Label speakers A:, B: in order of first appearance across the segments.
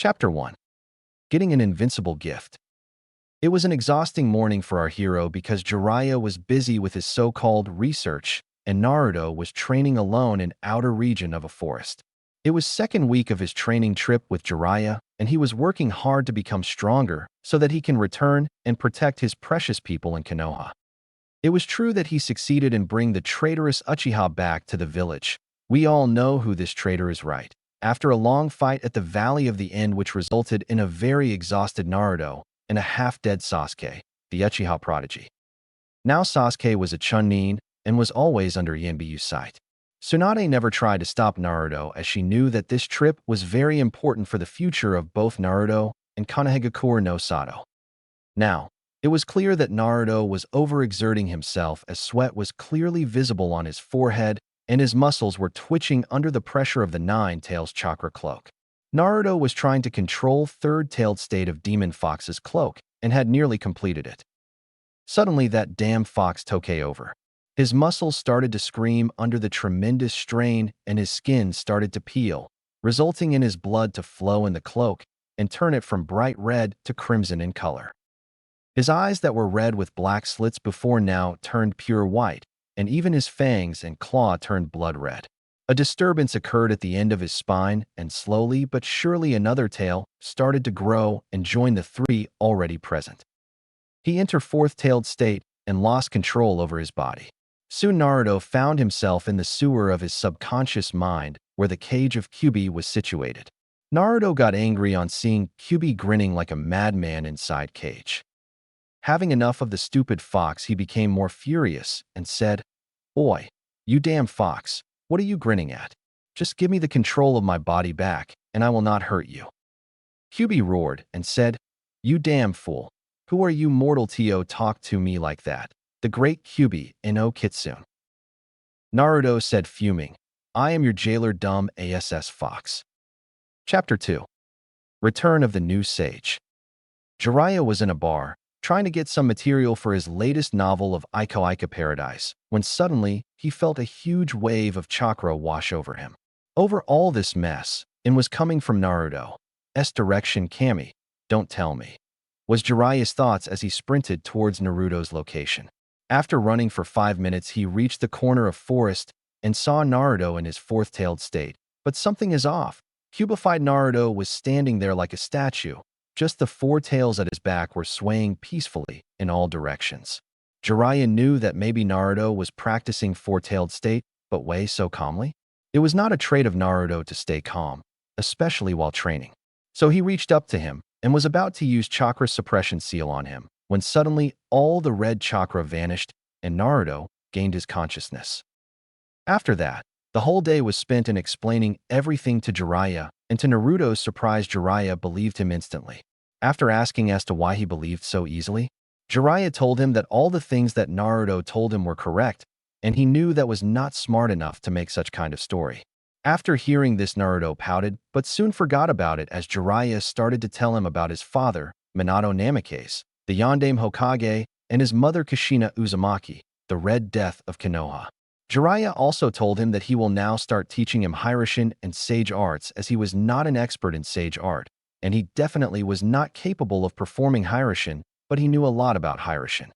A: Chapter 1. Getting an Invincible Gift. It was an exhausting morning for our hero because Jiraiya was busy with his so-called research and Naruto was training alone in outer region of a forest. It was second week of his training trip with Jiraiya, and he was working hard to become stronger so that he can return and protect his precious people in Konoha. It was true that he succeeded in bringing the traitorous Uchiha back to the village. We all know who this traitor is, right? After a long fight at the Valley of the End which resulted in a very exhausted Naruto and a half-dead Sasuke, the Uchiha prodigy. Now Sasuke was a Chunin and was always under Yanbiyu's sight. Tsunade never tried to stop Naruto as she knew that this trip was very important for the future of both Naruto and Konohagakure no Sato. Now, it was clear that Naruto was overexerting himself as sweat was clearly visible on his forehead and his muscles were twitching under the pressure of the Nine Tails chakra cloak. Naruto was trying to control third-tailed state of Demon Fox's cloak and had nearly completed it. Suddenly that damn fox took over. His muscles started to scream under the tremendous strain and his skin started to peel, resulting in his blood to flow in the cloak and turn it from bright red to crimson in color. His eyes that were red with black slits before now turned pure white, and even his fangs and claw turned blood red. A disturbance occurred at the end of his spine, and slowly but surely another tail started to grow and join the three already present. He entered fourth-tailed state and lost control over his body. Soon Naruto found himself in the sewer of his subconscious mind where the cage of Kyuubi was situated. Naruto got angry on seeing Kyuubi grinning like a madman inside cage. Having enough of the stupid fox, he became more furious and said, "Oi, you damn fox, what are you grinning at? Just give me the control of my body back, and I will not hurt you." Kyuubi roared and said, "You damn fool, who are you mortal to talk to me like that? The great Kyuubi no Kitsune." Naruto said fuming, "I am your jailer dumb ass fox." Chapter 2. Return of the New Sage. Jiraiya was in a bar, trying to get some material for his latest novel of Iko Paradise, when suddenly he felt a huge wave of chakra wash over him. Over all this mess, and was coming from Naruto's direction. "Kami, don't tell me," was Jiraiya's thoughts as he sprinted towards Naruto's location. After running for 5 minutes, he reached the corner of forest and saw Naruto in his fourth-tailed state. But something is off. Cubified Naruto was standing there like a statue. Just the four tails at his back were swaying peacefully in all directions. Jiraiya knew that maybe Naruto was practicing four-tailed state, but way so calmly? It was not a trait of Naruto to stay calm, especially while training. So he reached up to him and was about to use chakra suppression seal on him, when suddenly all the red chakra vanished and Naruto gained his consciousness. After that, the whole day was spent in explaining everything to Jiraiya, and to Naruto's surprise, Jiraiya believed him instantly. After asking as to why he believed so easily, Jiraiya told him that all the things that Naruto told him were correct, and he knew that was not smart enough to make such kind of story. After hearing this, Naruto pouted, but soon forgot about it as Jiraiya started to tell him about his father, Minato Namikaze, the Yondaime Hokage, and his mother Kushina Uzumaki, the Red Death of Konoha. Jiraiya also told him that he will now start teaching him Hiraishin and Sage Arts as he was not an expert in Sage Art, and he definitely was not capable of performing Hiraishin, but he knew a lot about Hiraishin.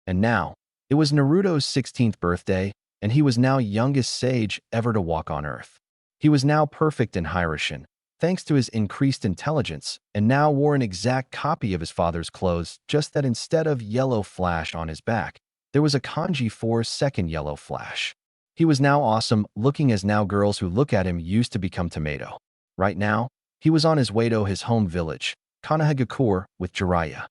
A: And now, it was Naruto's 16th birthday, and he was now youngest sage ever to walk on Earth. He was now perfect in Hiraishin, thanks to his increased intelligence, and now wore an exact copy of his father's clothes, just that instead of yellow flash on his back, there was a kanji 4-second yellow flash. He was now awesome looking as now girls who look at him used to become tomato. Right now, he was on his way to his home village, Konohagakure, with Jiraiya.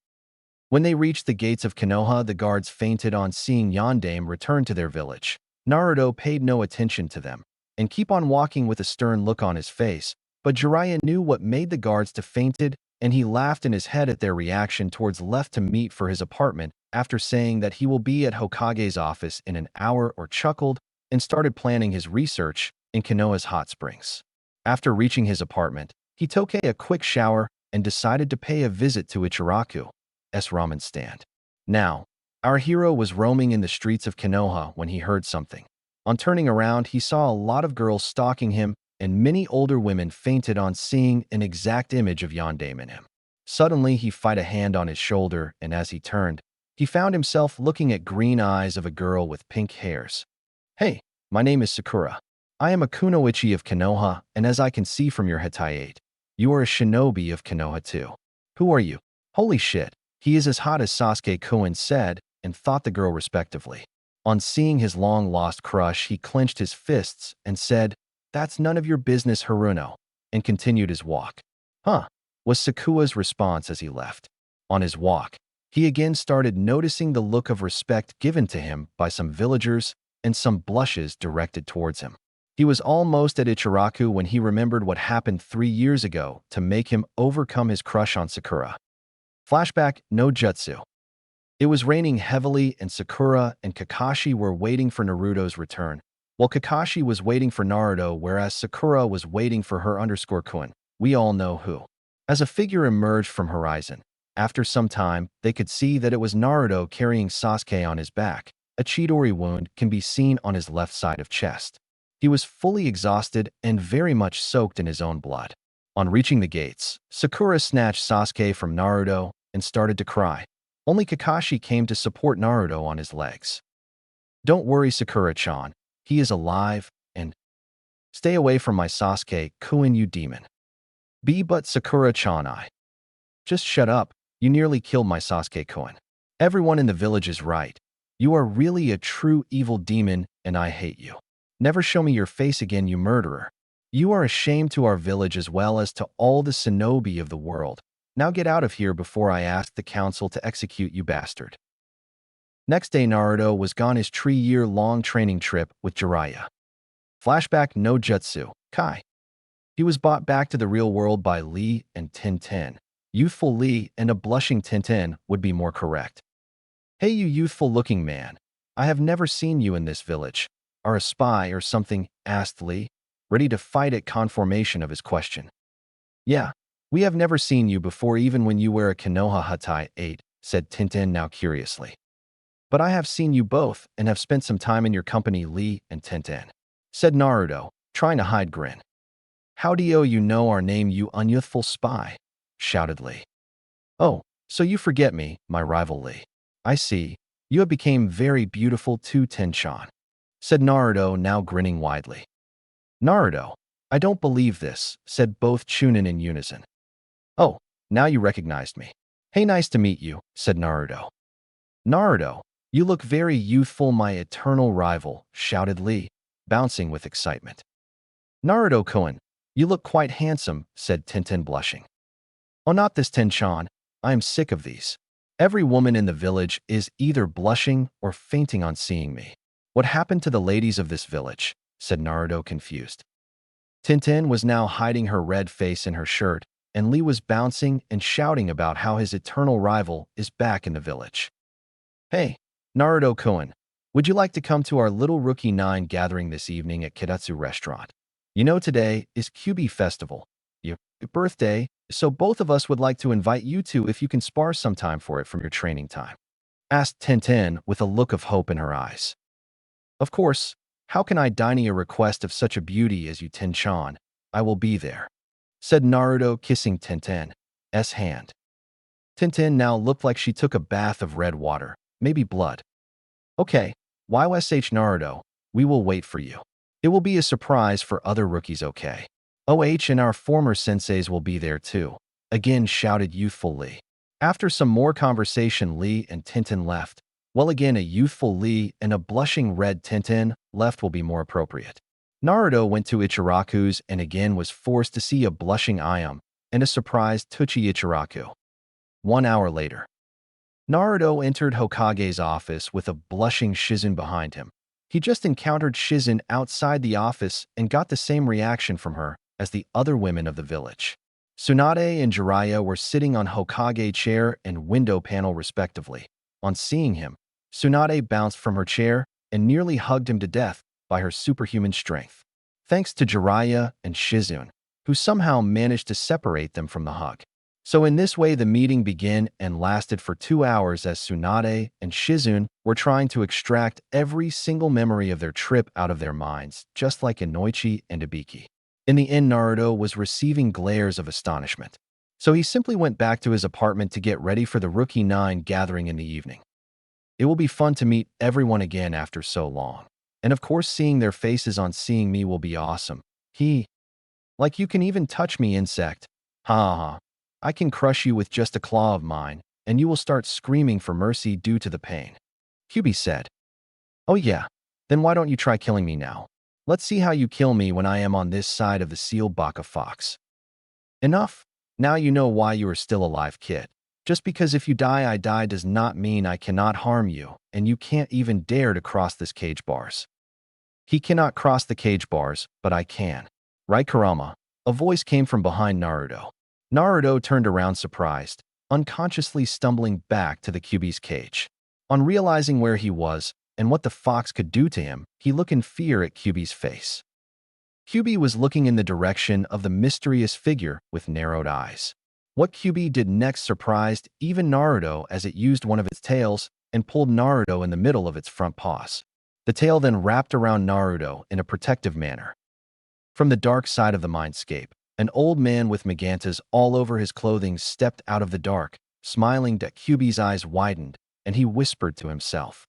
A: When they reached the gates of Konoha, the guards fainted on seeing Yondaime return to their village. Naruto paid no attention to them, and keep on walking with a stern look on his face, but Jiraiya knew what made the guards to fainted, and he laughed in his head at their reaction towards left to meet for his apartment after saying that he will be at Hokage's office in an hour or chuckled and started planning his research in Konoha's hot springs. After reaching his apartment, he took a quick shower and decided to pay a visit to Ichiraku's ramen stand. Now, our hero was roaming in the streets of Konoha when he heard something. On turning around, he saw a lot of girls stalking him and many older women fainted on seeing an exact image of Yondaime in him. Suddenly, he felt a hand on his shoulder, and as he turned, he found himself looking at green eyes of a girl with pink hairs. "Hey, my name is Sakura. I am a kunoichi of Konoha, and as I can see from your Hatayate, you are a shinobi of Konoha too. Who are you?" "Holy shit, he is as hot as Sasuke-kun," said, and thought the girl respectively. On seeing his long-lost crush, he clenched his fists and said, "That's none of your business, Haruno," and continued his walk. "Huh," was Sakura's response as he left. On his walk, he again started noticing the look of respect given to him by some villagers and some blushes directed towards him. He was almost at Ichiraku when he remembered what happened 3 years ago to make him overcome his crush on Sakura. Flashback no Jutsu. It was raining heavily and Sakura and Kakashi were waiting for Naruto's return, while Kakashi was waiting for Naruto whereas Sakura was waiting for her _kun. We all know who. As a figure emerged from horizon, after some time, they could see that it was Naruto carrying Sasuke on his back. A Chidori wound can be seen on his left side of chest. He was fully exhausted and very much soaked in his own blood. On reaching the gates, Sakura snatched Sasuke from Naruto and started to cry. Only Kakashi came to support Naruto on his legs. "Don't worry, Sakura-chan. He is alive, and stay away from my Sasuke-kun, you demon." But Sakura-chan, I just shut up. You nearly killed my Sasuke-kun. Everyone in the village is right. You are really a true evil demon, and I hate you. Never show me your face again, you murderer. You are a shame to our village as well as to all the shinobi of the world. Now get out of here before I ask the council to execute you, bastard. Next day, Naruto was gone his 3-year-long training trip with Jiraiya. Flashback no Jutsu. Kai. He was brought back to the real world by Lee and Tintin. Youthful Lee and a blushing Tintin would be more correct. "Hey, you youthful-looking man. I have never seen you in this village. Are a spy or something?" asked Lee, ready to fight at confirmation of his question. "Yeah, we have never seen you before even when you were a Konoha Hatayate," said Tintin now curiously. "But I have seen you both and have spent some time in your company, Lee and Tintin," said Naruto, trying to hide grin. "How do you know our name, you unyouthful spy?" shouted Lee. "Oh, so you forget me, my rival Lee. I see. You have become very beautiful too, Ten-chan," said Naruto, now grinning widely. "Naruto, I don't believe this," said both Chunin in unison. "Oh, now you recognized me. Hey, nice to meet you," said Naruto. "Naruto, you look very youthful, my eternal rival," shouted Lee, bouncing with excitement. "Naruto-kun, you look quite handsome," said Tintin, blushing. "Oh, not this, Ten-chan. I am sick of these. Every woman in the village is either blushing or fainting on seeing me. What happened to the ladies of this village?" said Naruto, confused. Tintin was now hiding her red face in her shirt, and Lee was bouncing and shouting about how his eternal rival is back in the village. "Hey, Naruto-kun, would you like to come to our little Rookie 9 gathering this evening at Kidetsu Restaurant? You know today is QB Festival, your birthday, so both of us would like to invite you to if you can spar some time for it from your training time," asked Tintin with a look of hope in her eyes. "Of course, how can I deny a request of such a beauty as you, Ten-chan? I will be there," said Naruto, kissing Tintin's hand. Tintin now looked like she took a bath of red water, maybe blood. "Okay, YSH Naruto, we will wait for you. It will be a surprise for other rookies, okay? OH and our former senseis will be there too," again shouted youthful Lee. After some more conversation, Lee and Tintin left. Well, again, a youthful Lee and a blushing red Tintin left will be more appropriate. Naruto went to Ichiraku's and again was forced to see a blushing Ayame and a surprised Tsuchi Ichiraku. 1 hour later, Naruto entered Hokage's office with a blushing Shizune behind him. He just encountered Shizune outside the office and got the same reaction from her as the other women of the village. Tsunade and Jiraiya were sitting on Hokage chair and window panel respectively. On seeing him, Tsunade bounced from her chair and nearly hugged him to death by her superhuman strength. Thanks to Jiraiya and Shizune, who somehow managed to separate them from the hug. So in this way the meeting began and lasted for 2 hours as Tsunade and Shizune were trying to extract every single memory of their trip out of their minds, just like Inoichi and Ibiki. In the end, Naruto was receiving glares of astonishment. So he simply went back to his apartment to get ready for the Rookie 9 gathering in the evening. It will be fun to meet everyone again after so long. And of course, seeing their faces on seeing me will be awesome. Like you can even touch me, insect. Ha ha ha. I can crush you with just a claw of mine, and you will start screaming for mercy due to the pain. Kyubi said. Oh yeah, then why don't you try killing me now? Let's see how you kill me when I am on this side of the sealed Baka Fox. Enough. Now you know why you are still alive, kid. Just because if you die, I die does not mean I cannot harm you, and you can't even dare to cross this cage bars. He cannot cross the cage bars, but I can. Right, Kurama? A voice came from behind Naruto. Naruto turned around surprised, unconsciously stumbling back to the Kyubi's cage. On realizing where he was and what the fox could do to him, he looked in fear at Kyubi's face. Kyubi was looking in the direction of the mysterious figure with narrowed eyes. What Kyubi did next surprised even Naruto as it used one of its tails and pulled Naruto in the middle of its front paws. The tail then wrapped around Naruto in a protective manner. From the dark side of the mindscape, an old man with magantas all over his clothing stepped out of the dark, smiling that Kyubi's eyes widened, and he whispered to himself.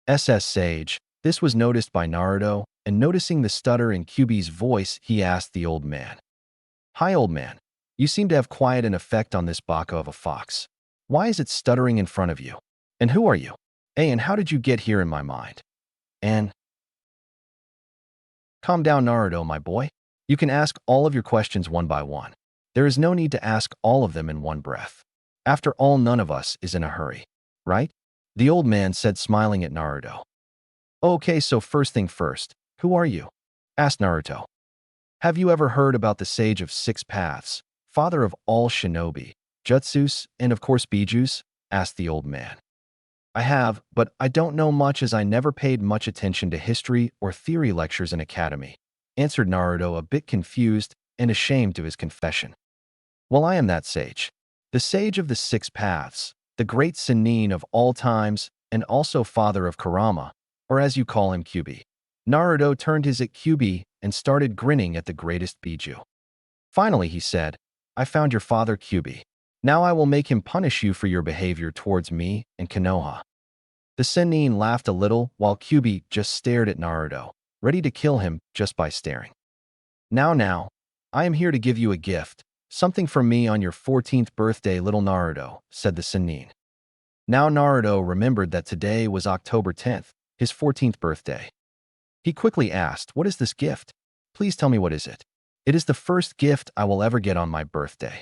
A: SS Sage. This was noticed by Naruto, and noticing the stutter in Kyubi's voice, he asked the old man. Hi, old man. You seem to have quite an effect on this baka of a fox. Why is it stuttering in front of you? And who are you? Hey, and how did you get here in my mind? And calm down, Naruto, my boy. You can ask all of your questions one by one. There is no need to ask all of them in one breath. After all, none of us is in a hurry, right? The old man said, smiling at Naruto. Okay, so first thing first, who are you? Asked Naruto. Have you ever heard about the Sage of Six Paths, father of all shinobi, jutsus, and of course bijus? Asked the old man. I have, but I don't know much as I never paid much attention to history or theory lectures in academy, answered Naruto, a bit confused and ashamed of his confession. Well, I am that sage. The Sage of the Six Paths, the great Sannin of all times, and also father of Kurama, or as you call him, Kyubi. Naruto turned his at Kyubi and started grinning at the greatest biju. Finally, he said, I found your father, Kyubi. Now I will make him punish you for your behavior towards me and Konoha. The Sannin laughed a little while Kyubi just stared at Naruto, ready to kill him just by staring. Now, I am here to give you a gift, something from me on your 14th birthday, little Naruto, said the Sannin. Now Naruto remembered that today was October 10th, his 14th birthday. He quickly asked, what is this gift? Please tell me, what is it? It is the first gift I will ever get on my birthday.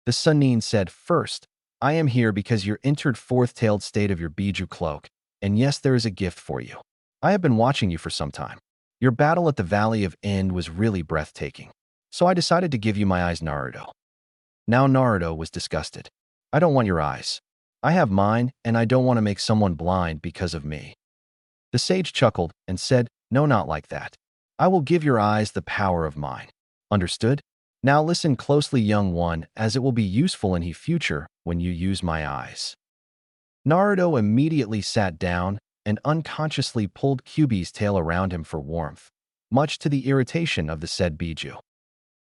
A: The Sannin said, first, I am here because you entered fourth-tailed state of your Biju cloak, and yes, there is a gift for you. I have been watching you for some time. Your battle at the Valley of End was really breathtaking, so I decided to give you my eyes, Naruto. Now Naruto was disgusted. I don't want your eyes. I have mine, and I don't want to make someone blind because of me. The sage chuckled and said, no, not like that. I will give your eyes the power of mine. Understood? Now listen closely, young one, as it will be useful in the future when you use my eyes. Naruto immediately sat down and unconsciously pulled Kyubi's tail around him for warmth, much to the irritation of the said Biju.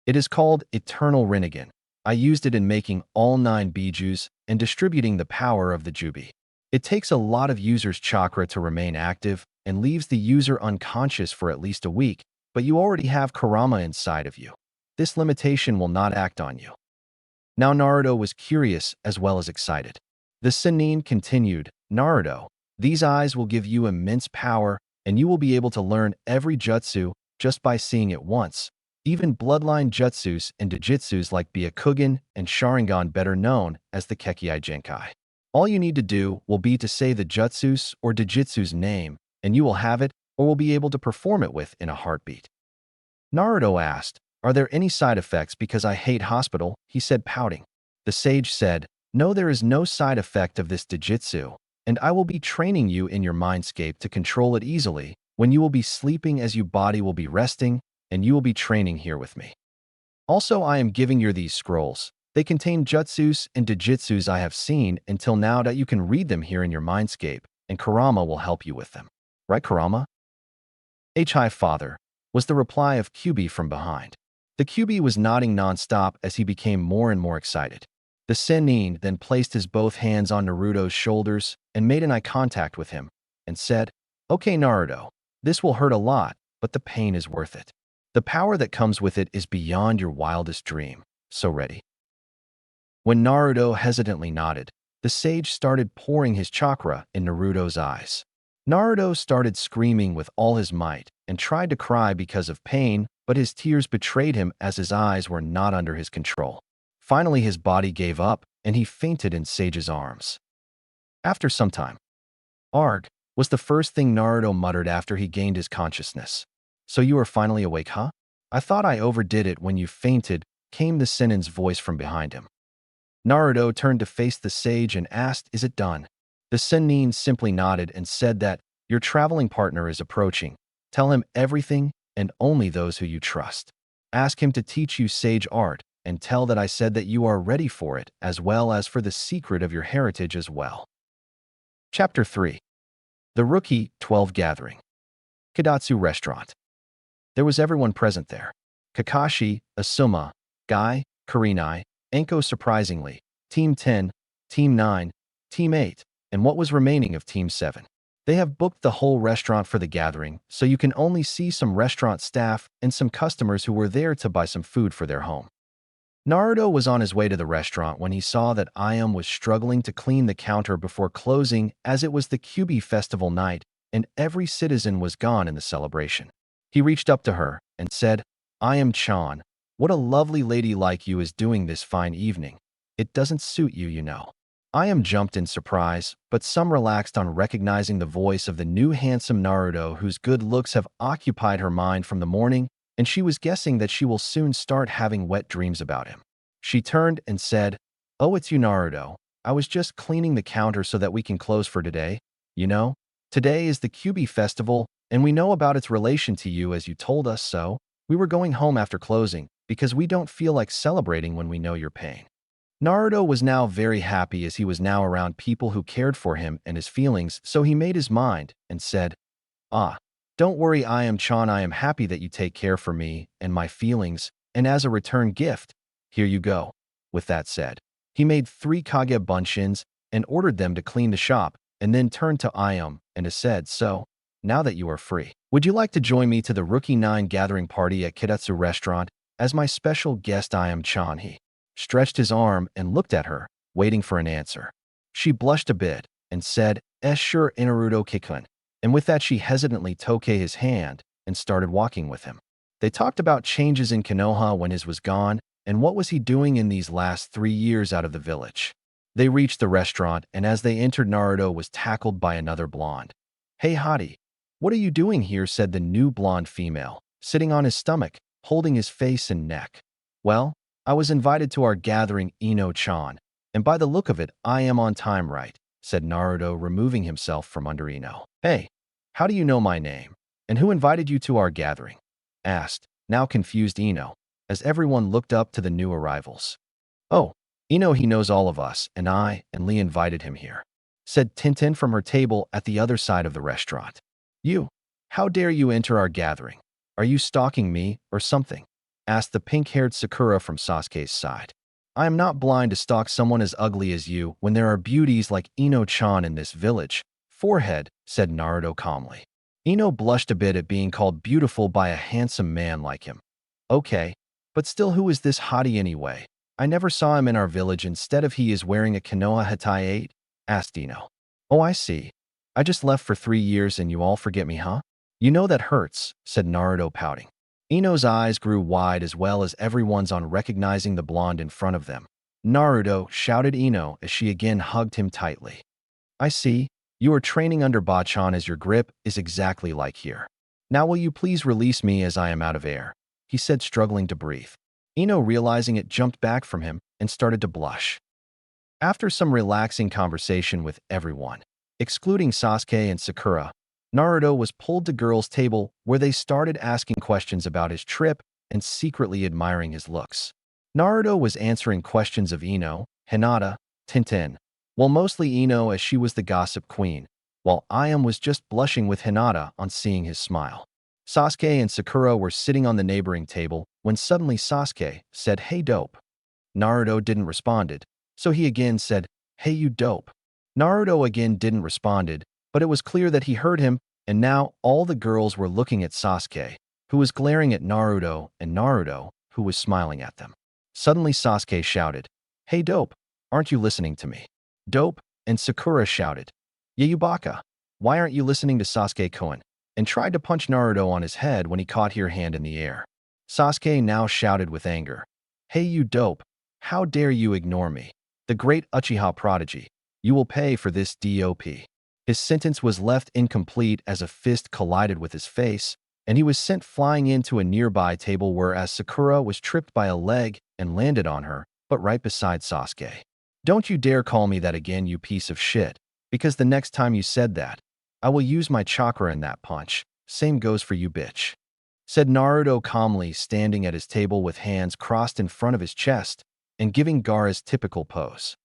A: It is called Eternal Rinnegan. I used it in making all 9 Bijus and distributing the power of the Jubi. It takes a lot of user's chakra to remain active and leaves the user unconscious for at least a week, but you already have Kurama inside of you. This limitation will not act on you. Now Naruto was curious as well as excited. The Sannin continued, Naruto, these eyes will give you immense power, and you will be able to learn every jutsu just by seeing it once, even bloodline jutsus and dojutsus like Byakugan and Sharingan, better known as the Kekkei Genkai. All you need to do will be to say the jutsus or dojutsu's name, and you will have it or will be able to perform it within a heartbeat. Naruto asked, are there any side effects because I hate hospital? He said, pouting. The sage said, no, there is no side effect of this dojutsu, and I will be training you in your mindscape to control it easily when you will be sleeping, as your body will be resting, and you will be training here with me. Also, I am giving you these scrolls. They contain jutsus and dojutsus I have seen until now that you can read them here in your mindscape, and Kurama will help you with them. Right, Kurama? Hi, father. was the reply of QB from behind. The QB was nodding nonstop as he became more and more excited. The Sennin then placed his both hands on Naruto's shoulders and made an eye contact with him and said, "Okay, Naruto, this will hurt a lot, but the pain is worth it. The power that comes with it is beyond your wildest dream. So ready?" When Naruto hesitantly nodded, the sage started pouring his chakra in Naruto's eyes. Naruto started screaming with all his might and tried to cry because of pain, but his tears betrayed him as his eyes were not under his control. Finally, his body gave up and he fainted in Sage's arms. After some time, "Arg," was the first thing Naruto muttered after he gained his consciousness. "So you are finally awake, huh? I thought I overdid it when you fainted," came the Sennin's voice from behind him. Naruto turned to face the sage and asked, "Is it done?" The Sennin simply nodded and said that, "Your traveling partner is approaching. Tell him everything and only those who you trust. Ask him to teach you sage art and tell that I said that you are ready for it as well as for the secret of your heritage as well." Chapter 3. The Rookie 12 Gathering. Kidatsu Restaurant. There was everyone present there. Kakashi, Asuma, Guy, Kurenai, Enko surprisingly, Team 10, Team 9, Team 8, and what was remaining of Team 7. They have booked the whole restaurant for the gathering, so you can only see some restaurant staff and some customers who were there to buy some food for their home. Naruto was on his way to the restaurant when he saw that Ayam was struggling to clean the counter before closing as it was the Kyubi festival night and every citizen was gone in the celebration. He reached up to her and said, "Ayam-chan, what a lovely lady like you is doing this fine evening. It doesn't suit you, you know." Ayam jumped in surprise, but some relaxed on recognizing the voice of the new handsome Naruto whose good looks have occupied her mind from the morning, and she was guessing that she will soon start having wet dreams about him. She turned and said, "Oh, it's you, Naruto. I was just cleaning the counter so that we can close for today. You know, today is the Kyubi festival, and we know about its relation to you as you told us so. We were going home after closing, because we don't feel like celebrating when we know your pain." Naruto was now very happy as he was now around people who cared for him and his feelings, so he made his mind and said, "Ah, don't worry, Ayam-chan, I am happy that you take care for me and my feelings, and as a return gift, here you go." With that said, he made 3 Kage bunchins and ordered them to clean the shop, and then turned to Ayam and said, "So, now that you are free, would you like to join me to the Rookie 9 gathering party at Kidatsu Restaurant as my special guest Ayam-chan?" He stretched his arm and looked at her, waiting for an answer. She blushed a bit and said, Sure, Naruto-kikun." And with that she hesitantly took his hand and started walking with him. They talked about changes in Konoha when his was gone and what was he doing in these last 3 years out of the village. They reached the restaurant and as they entered Naruto was tackled by another blonde. "Hey hottie, what are you doing here?" said the new blonde female, sitting on his stomach, holding his face and neck. "Well, I was invited to our gathering, Ino-chan, and by the look of it, I am on time, right?" said Naruto, removing himself from under Ino. "Hey, how do you know my name? And who invited you to our gathering?" asked, now confused Ino, as everyone looked up to the new arrivals. "Oh, Ino, he knows all of us, and I and Lee invited him here," said Tintin from her table at the other side of the restaurant. "You, how dare you enter our gathering? Are you stalking me or something?" asked the pink-haired Sakura from Sasuke's side. "I am not blind to stalk someone as ugly as you when there are beauties like Ino-chan in this village." "Forehead," said Naruto calmly. Ino blushed a bit at being called beautiful by a handsome man like him. "Okay, but still, who is this hottie anyway? I never saw him in our village. Instead of he is wearing a Konoha Hatai 8? asked Ino. "Oh, I see. I just left for 3 years and you all forget me, huh? You know that hurts," said Naruto pouting. Ino's eyes grew wide as well as everyone's on recognizing the blonde in front of them. "Naruto," shouted Ino as she again hugged him tightly. "I see. You are training under Bachan as your grip is exactly like here. Now will you please release me as I am out of air?" he said, struggling to breathe. Ino, realizing it, jumped back from him and started to blush. After some relaxing conversation with everyone, excluding Sasuke and Sakura, Naruto was pulled to girls' table where they started asking questions about his trip and secretly admiring his looks. Naruto was answering questions of Ino, Hinata, Tintin, well, mostly Ino as she was the gossip queen, while Ayam was just blushing with Hinata on seeing his smile. Sasuke and Sakura were sitting on the neighboring table when suddenly Sasuke said, "Hey, dope." Naruto didn't responded, so he again said, "Hey, you dope." Naruto again didn't responded, but it was clear that he heard him, and now all the girls were looking at Sasuke, who was glaring at Naruto, and Naruto, who was smiling at them. Suddenly Sasuke shouted, "Hey, dope, aren't you listening to me?" Dope and Sakura shouted, "Yayubaka, why aren't you listening to Sasuke-kun?" and tried to punch Naruto on his head when he caught her hand in the air. Sasuke now shouted with anger, "Hey, you dope, how dare you ignore me? The great Uchiha prodigy. You will pay for this DOP." His sentence was left incomplete as a fist collided with his face, and he was sent flying into a nearby table whereas Sakura was tripped by a leg and landed on her, but right beside Sasuke. "Don't you dare call me that again, you piece of shit, because the next time you said that, I will use my chakra in that punch. Same goes for you, bitch," said Naruto calmly, standing at his table with hands crossed in front of his chest and giving Gaara's typical pose.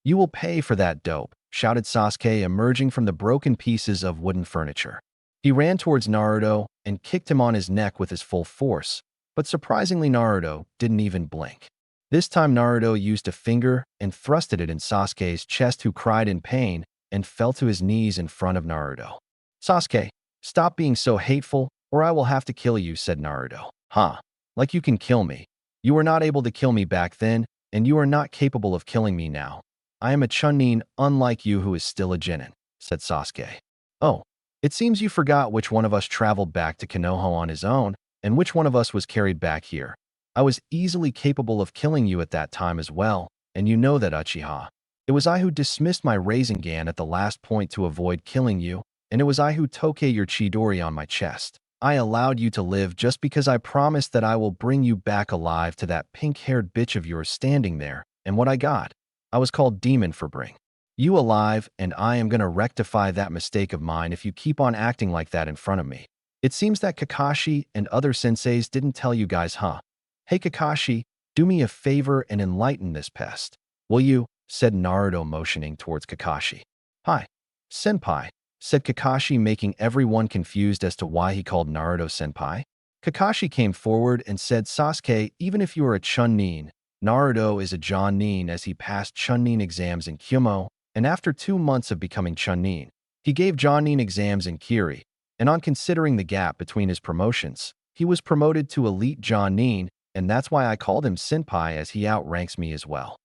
A: "You will pay for that, dope," shouted Sasuke, emerging from the broken pieces of wooden furniture. He ran towards Naruto and kicked him on his neck with his full force, but surprisingly Naruto didn't even blink. This time Naruto used a finger and thrusted it in Sasuke's chest, who cried in pain and fell to his knees in front of Naruto. "Sasuke, stop being so hateful, or I will have to kill you," said Naruto. "Huh? Like you can kill me. You were not able to kill me back then, and you are not capable of killing me now. I am a Chunin, unlike you who is still a Genin," said Sasuke. "Oh, it seems you forgot which one of us traveled back to Konoha on his own, and which one of us was carried back here. I was easily capable of killing you at that time as well, and you know that, Uchiha. It was I who dismissed my Rinnegan at the last point to avoid killing you, and it was I who took your Chidori on my chest. I allowed you to live just because I promised that I will bring you back alive to that pink-haired bitch of yours standing there, and what I got? I was called Demon for bring you alive, and I am gonna rectify that mistake of mine if you keep on acting like that in front of me. It seems that Kakashi and other senseis didn't tell you guys, huh? Hey Kakashi, do me a favor and enlighten this pest. Will you?" said Naruto, motioning towards Kakashi. "Hi, senpai," said Kakashi, making everyone confused as to why he called Naruto senpai. Kakashi came forward and said, "Sasuke, even if you are a Chunin, Naruto is a Jonin, as he passed Chunin exams in Kyumo, and after 2 months of becoming Chunin, he gave Jonin exams in Kiri, and on considering the gap between his promotions, he was promoted to Elite Jonin, and that's why I called him senpai, as he outranks me as well."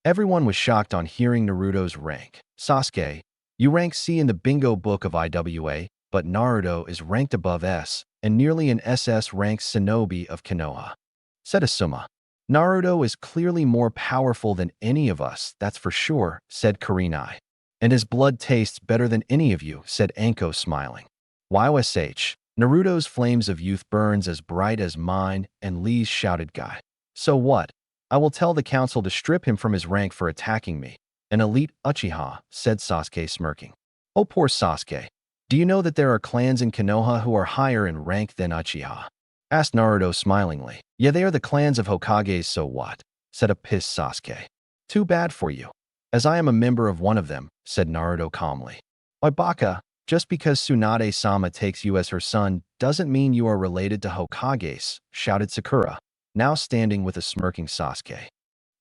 A: Everyone was shocked on hearing Naruto's rank. "Sasuke, you rank C in the bingo book of IWA, but Naruto is ranked above S, and nearly an SS rank Shinobi of Konoha," said Asuma. "Naruto is clearly more powerful than any of us, that's for sure," said Kurenai. "And his blood tastes better than any of you," said Anko, smiling. "YOSH, Naruto's flames of youth burns as bright as mine," and Lee's shouted, "Guy. So what? I will tell the council to strip him from his rank for attacking me. An elite Uchiha," said Sasuke, smirking. "Oh, poor Sasuke. Do you know that there are clans in Konoha who are higher in rank than Uchiha?" asked Naruto smilingly. "Yeah, they are the clans of Hokages, so what?" said a pissed Sasuke. "Too bad for you, as I am a member of one of them," said Naruto calmly. "Oi, Baka, just because Tsunade-sama takes you as her son doesn't mean you are related to Hokages," shouted Sakura, now standing with a smirking Sasuke.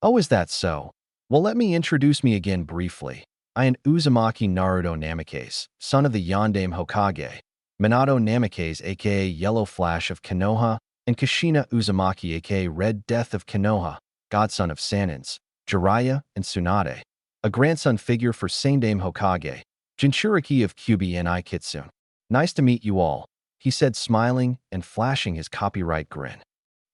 A: "Oh, is that so? Well, let me introduce me again briefly. I am Uzumaki Naruto Namikaze, son of the Yondaime Hokage, Minato Namikaze aka Yellow Flash of Konoha, and Kushina Uzumaki aka Red Death of Konoha, godson of Sanins, Jiraiya, and Tsunade, a grandson figure for Sandaime Hokage, Jinchuriki of Kyuubi ni Kitsune. Nice to meet you all," he said, smiling and flashing his copyright grin.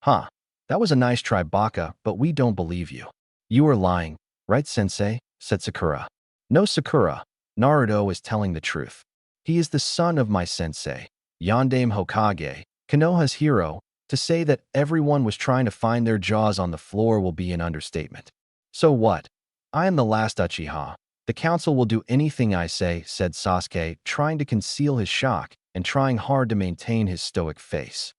A: "Huh. That was a nice try, Baka, but we don't believe you." "You are lying, right, sensei?" said Sakura. "No, Sakura. Naruto is telling the truth. He is the son of my sensei, Yondaime Hokage, Konoha's hero. To say that everyone was trying to find their jaws on the floor will be an understatement." "So what? I am the last Uchiha. The council will do anything I say," said Sasuke, trying to conceal his shock and trying hard to maintain his stoic face.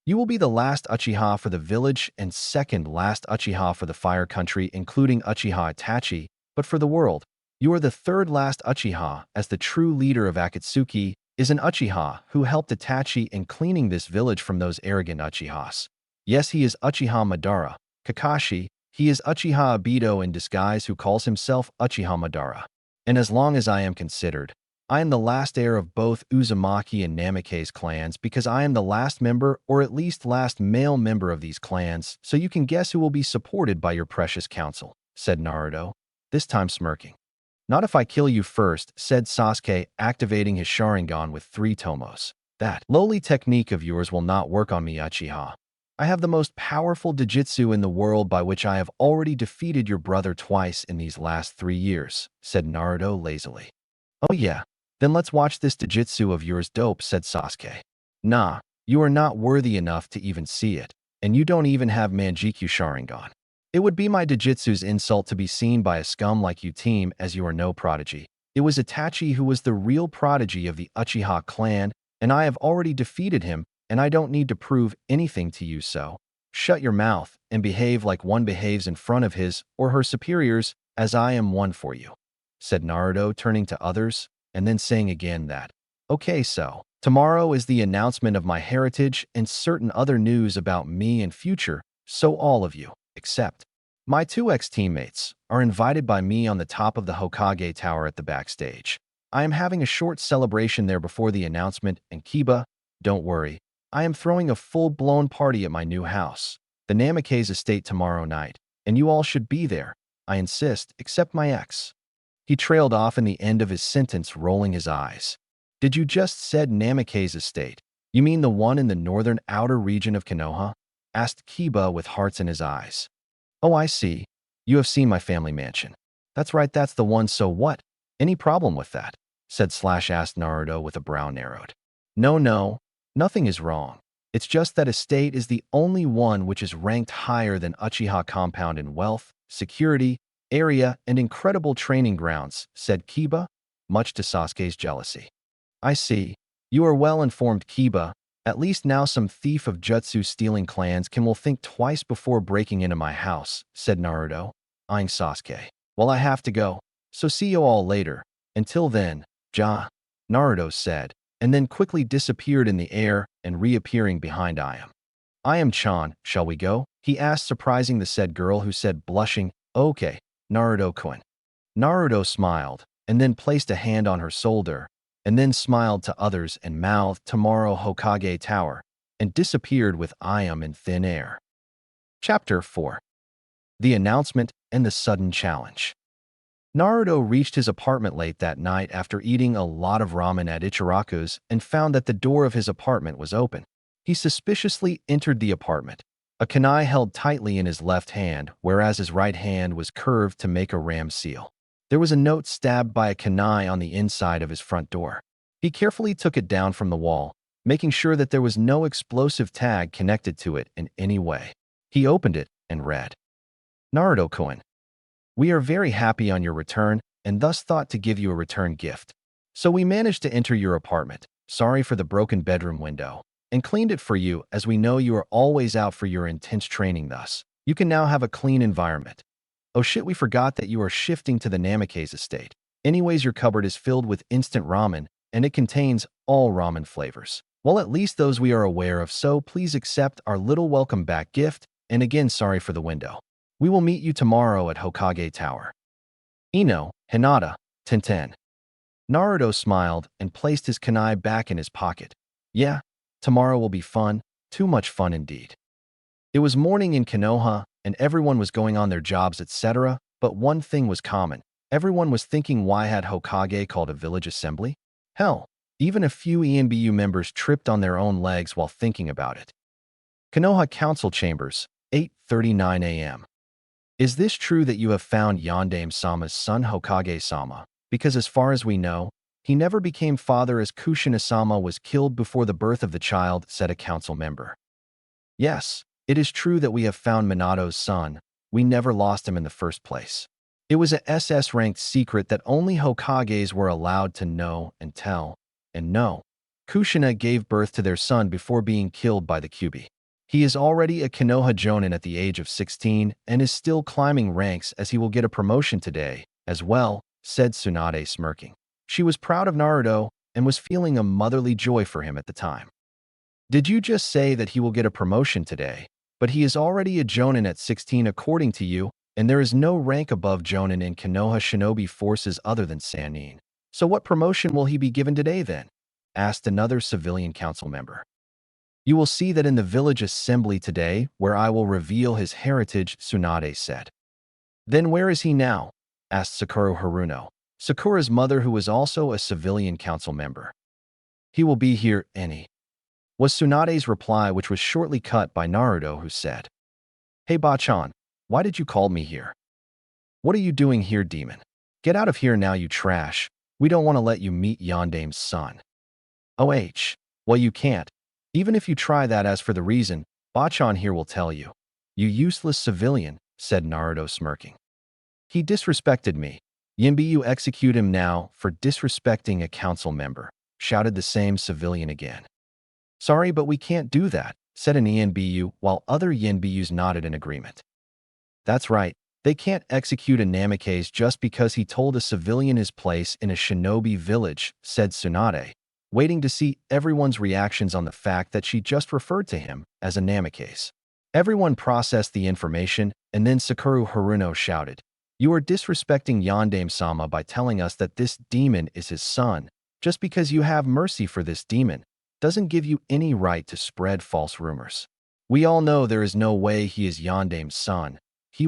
A: "You will be the last Uchiha for the village and second last Uchiha for the Fire Country, including Uchiha Itachi, but for the world, you are the third last Uchiha as the true leader of Akatsuki, is an Uchiha who helped Itachi in cleaning this village from those arrogant Uchihas. Yes, he is Uchiha Madara. Kakashi, he is Uchiha Obito in disguise who calls himself Uchiha Madara. And as long as I am considered, I am the last heir of both Uzumaki and Namikaze clans because I am the last member or at least last male member of these clans, so you can guess who will be supported by your precious council, said Naruto, this time smirking. Not if I kill you first, said Sasuke, activating his Sharingan with 3 tomos. That lowly technique of yours will not work on me, Uchiha. I have the most powerful Jujutsu in the world by which I have already defeated your brother twice in these last 3 years, said Naruto lazily. Oh yeah, then let's watch this Jujutsu of yours dope, said Sasuke. Nah, you are not worthy enough to even see it, and you don't even have Manjikyu Sharingan. It would be my Jujutsu's insult to be seen by a scum like you team as you are no prodigy. It was Itachi who was the real prodigy of the Uchiha clan, and I have already defeated him, and I don't need to prove anything to you, so shut your mouth and behave like one behaves in front of his or her superiors, as I am one for you, said Naruto, turning to others, and then saying again that, okay, so tomorrow is the announcement of my heritage and certain other news about me and future, so all of you, except my 2 ex-teammates, are invited by me on the top of the Hokage Tower at the backstage. I am having a short celebration there before the announcement, and Kiba, don't worry, I am throwing a full-blown party at my new house, the Namikaze estate tomorrow night, and you all should be there. I insist, except my ex. He trailed off in the end of his sentence, rolling his eyes. Did you just said Namikaze estate? You mean the one in the northern outer region of Konoha? Asked Kiba with hearts in his eyes. Oh, I see. You have seen my family mansion. That's right, that's the one, so what? Any problem with that? Said Slash asked Naruto with a brow narrowed. No, nothing is wrong. It's just that estate is the only one which is ranked higher than Uchiha compound in wealth, security, area, and incredible training grounds, said Kiba, much to Sasuke's jealousy. I see. You are well-informed, Kiba. At least now some thief of jutsu-stealing clans will think twice before breaking into my house, said Naruto, eyeing Sasuke. Well, I have to go, so see you all later. Until then, Naruto said, and then quickly disappeared in the air and reappearing behind Chan, shall we go? He asked, surprising the said girl who said, blushing, okay, Naruto-kun. Naruto smiled, and then placed a hand on her shoulder, and then smiled to others and mouthed tomorrow Hokage Tower, and disappeared with in thin air. Chapter 4. The Announcement and the Sudden Challenge. Naruto reached his apartment late that night after eating a lot of ramen at Ichiraku's and found that the door of his apartment was open. He suspiciously entered the apartment, a kunai held tightly in his left hand, whereas his right hand was curved to make a ram seal. There was a note stabbed by a kunai on the inside of his front door. He carefully took it down from the wall, making sure that there was no explosive tag connected to it in any way. He opened it and read, Naruto-kun, we are very happy on your return and thus thought to give you a return gift. So we managed to enter your apartment, sorry for the broken bedroom window, and cleaned it for you as we know you are always out for your intense training, thus you can now have a clean environment. Oh shit, we forgot that you are shifting to the Namikaze estate. Anyways, your cupboard is filled with instant ramen, and it contains all ramen flavors. Well, at least those we are aware of, so please accept our little welcome back gift, and again sorry for the window. We will meet you tomorrow at Hokage Tower. Ino, Hinata, Tenten. Naruto smiled and placed his kunai back in his pocket. Yeah, tomorrow will be fun, too much fun indeed. It was morning in Konoha, and everyone was going on their jobs, etc., but one thing was common. Everyone was thinking, why had Hokage called a village assembly? Hell, even a few ENBU members tripped on their own legs while thinking about it. Konoha Council Chambers, 8:39 a.m. Is this true that you have found Yondaime-sama's son Hokage-sama? Because as far as we know, he never became father as Kushina-sama was killed before the birth of the child, said a council member. Yes, it is true that we have found Minato's son. We never lost him in the first place. It was a SS-ranked secret that only Hokages were allowed to know and tell. And no, Kushina gave birth to their son before being killed by the Kyuubi. He is already a Konoha Jonin at the age of 16 and is still climbing ranks as he will get a promotion today, as well, said Tsunade smirking. She was proud of Naruto, and was feeling a motherly joy for him at the time. Did you just say that he will get a promotion today? But he is already a Jonin at 16 according to you, and there is no rank above Jonin in Konoha shinobi forces other than Sannin. So what promotion will he be given today then? Asked another civilian council member. You will see that in the village assembly today, where I will reveal his heritage, Tsunade said. Then where is he now? Asked Sakura Haruno, Sakura's mother, who was also a civilian council member. He will be here, was Tsunade's reply, which was shortly cut by Naruto, who said, Hey Bachan, why did you call me here? What are you doing here, demon? Get out of here now, you trash. We don't want to let you meet Yandame's son. Well, you can't. Even if you try that. As for the reason, Bachan here will tell you. You useless civilian, said Naruto, smirking. He disrespected me. Yinbiyu, execute him now for disrespecting a council member, shouted the same civilian again. Sorry, but we can't do that, said an Yinbiyu, while other Yinbiyus nodded in agreement. That's right, they can't execute a Namikaze just because he told a civilian his place in a shinobi village, said Tsunade, waiting to see everyone's reactions on the fact that she just referred to him as a Namikaze. Everyone processed the information, and then Sakura Haruno shouted, You are disrespecting Yandame-sama by telling us that this demon is his son. Just because you have mercy for this demon doesn't give you any right to spread false rumors. We all know there is no way he is Yandame's son. He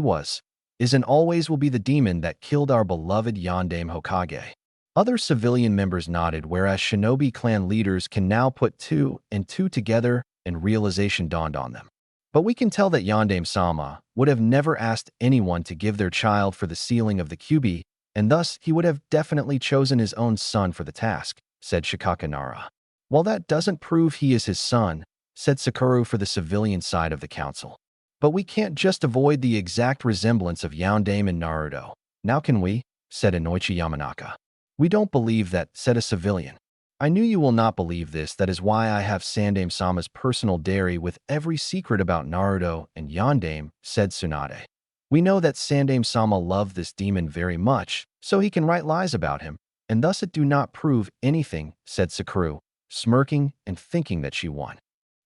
A: is and always will be the demon that killed our beloved Yandame Hokage. Other civilian members nodded, whereas shinobi clan leaders can now put two and two together, and realization dawned on them. But we can tell that Yandame-sama would have never asked anyone to give their child for the sealing of the Kyuubi, and thus he would have definitely chosen his own son for the task, said Shikakanara. While that doesn't prove he is his son, said Sakura for the civilian side of the council. But we can't just avoid the exact resemblance of Yandame and Naruto. Now can we? Said Inoichi Yamanaka. We don't believe that, said a civilian. I knew you will not believe this. That is why I have Sandame-sama's personal diary with every secret about Naruto and Yandame, said Tsunade. We know that Sandame-sama loved this demon very much, so he can write lies about him, and thus it do not prove anything, said Sakura, smirking and thinking that she won.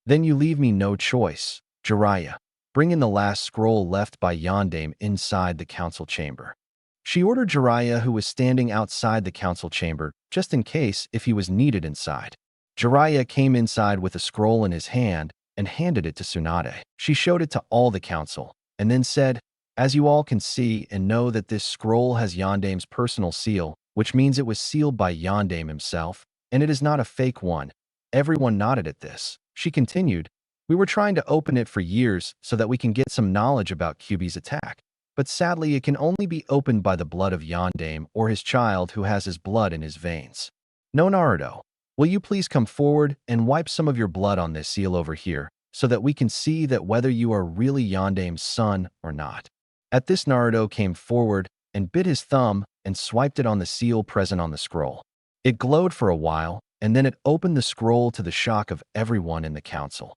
A: Then you leave me no choice, Jiraiya. Bring in the last scroll left by Yandame inside the council chamber. She ordered Jiraiya, who was standing outside the council chamber, just in case if he was needed inside. Jiraiya came inside with a scroll in his hand and handed it to Tsunade. She showed it to all the council, and then said, As you all can see and know that this scroll has Yandame's personal seal, which means it was sealed by Yandame himself, and it is not a fake one. Everyone nodded at this. She continued, We were trying to open it for years so that we can get some knowledge about Kyuubi's attack. But sadly, it can only be opened by the blood of Yandame or his child who has his blood in his veins. No, Naruto, will you please come forward and wipe some of your blood on this seal over here so that we can see that whether you are really Yandame's son or not. At this, Naruto came forward and bit his thumb and swiped it on the seal present on the scroll. It glowed for a while, and then it opened the scroll to the shock of everyone in the council.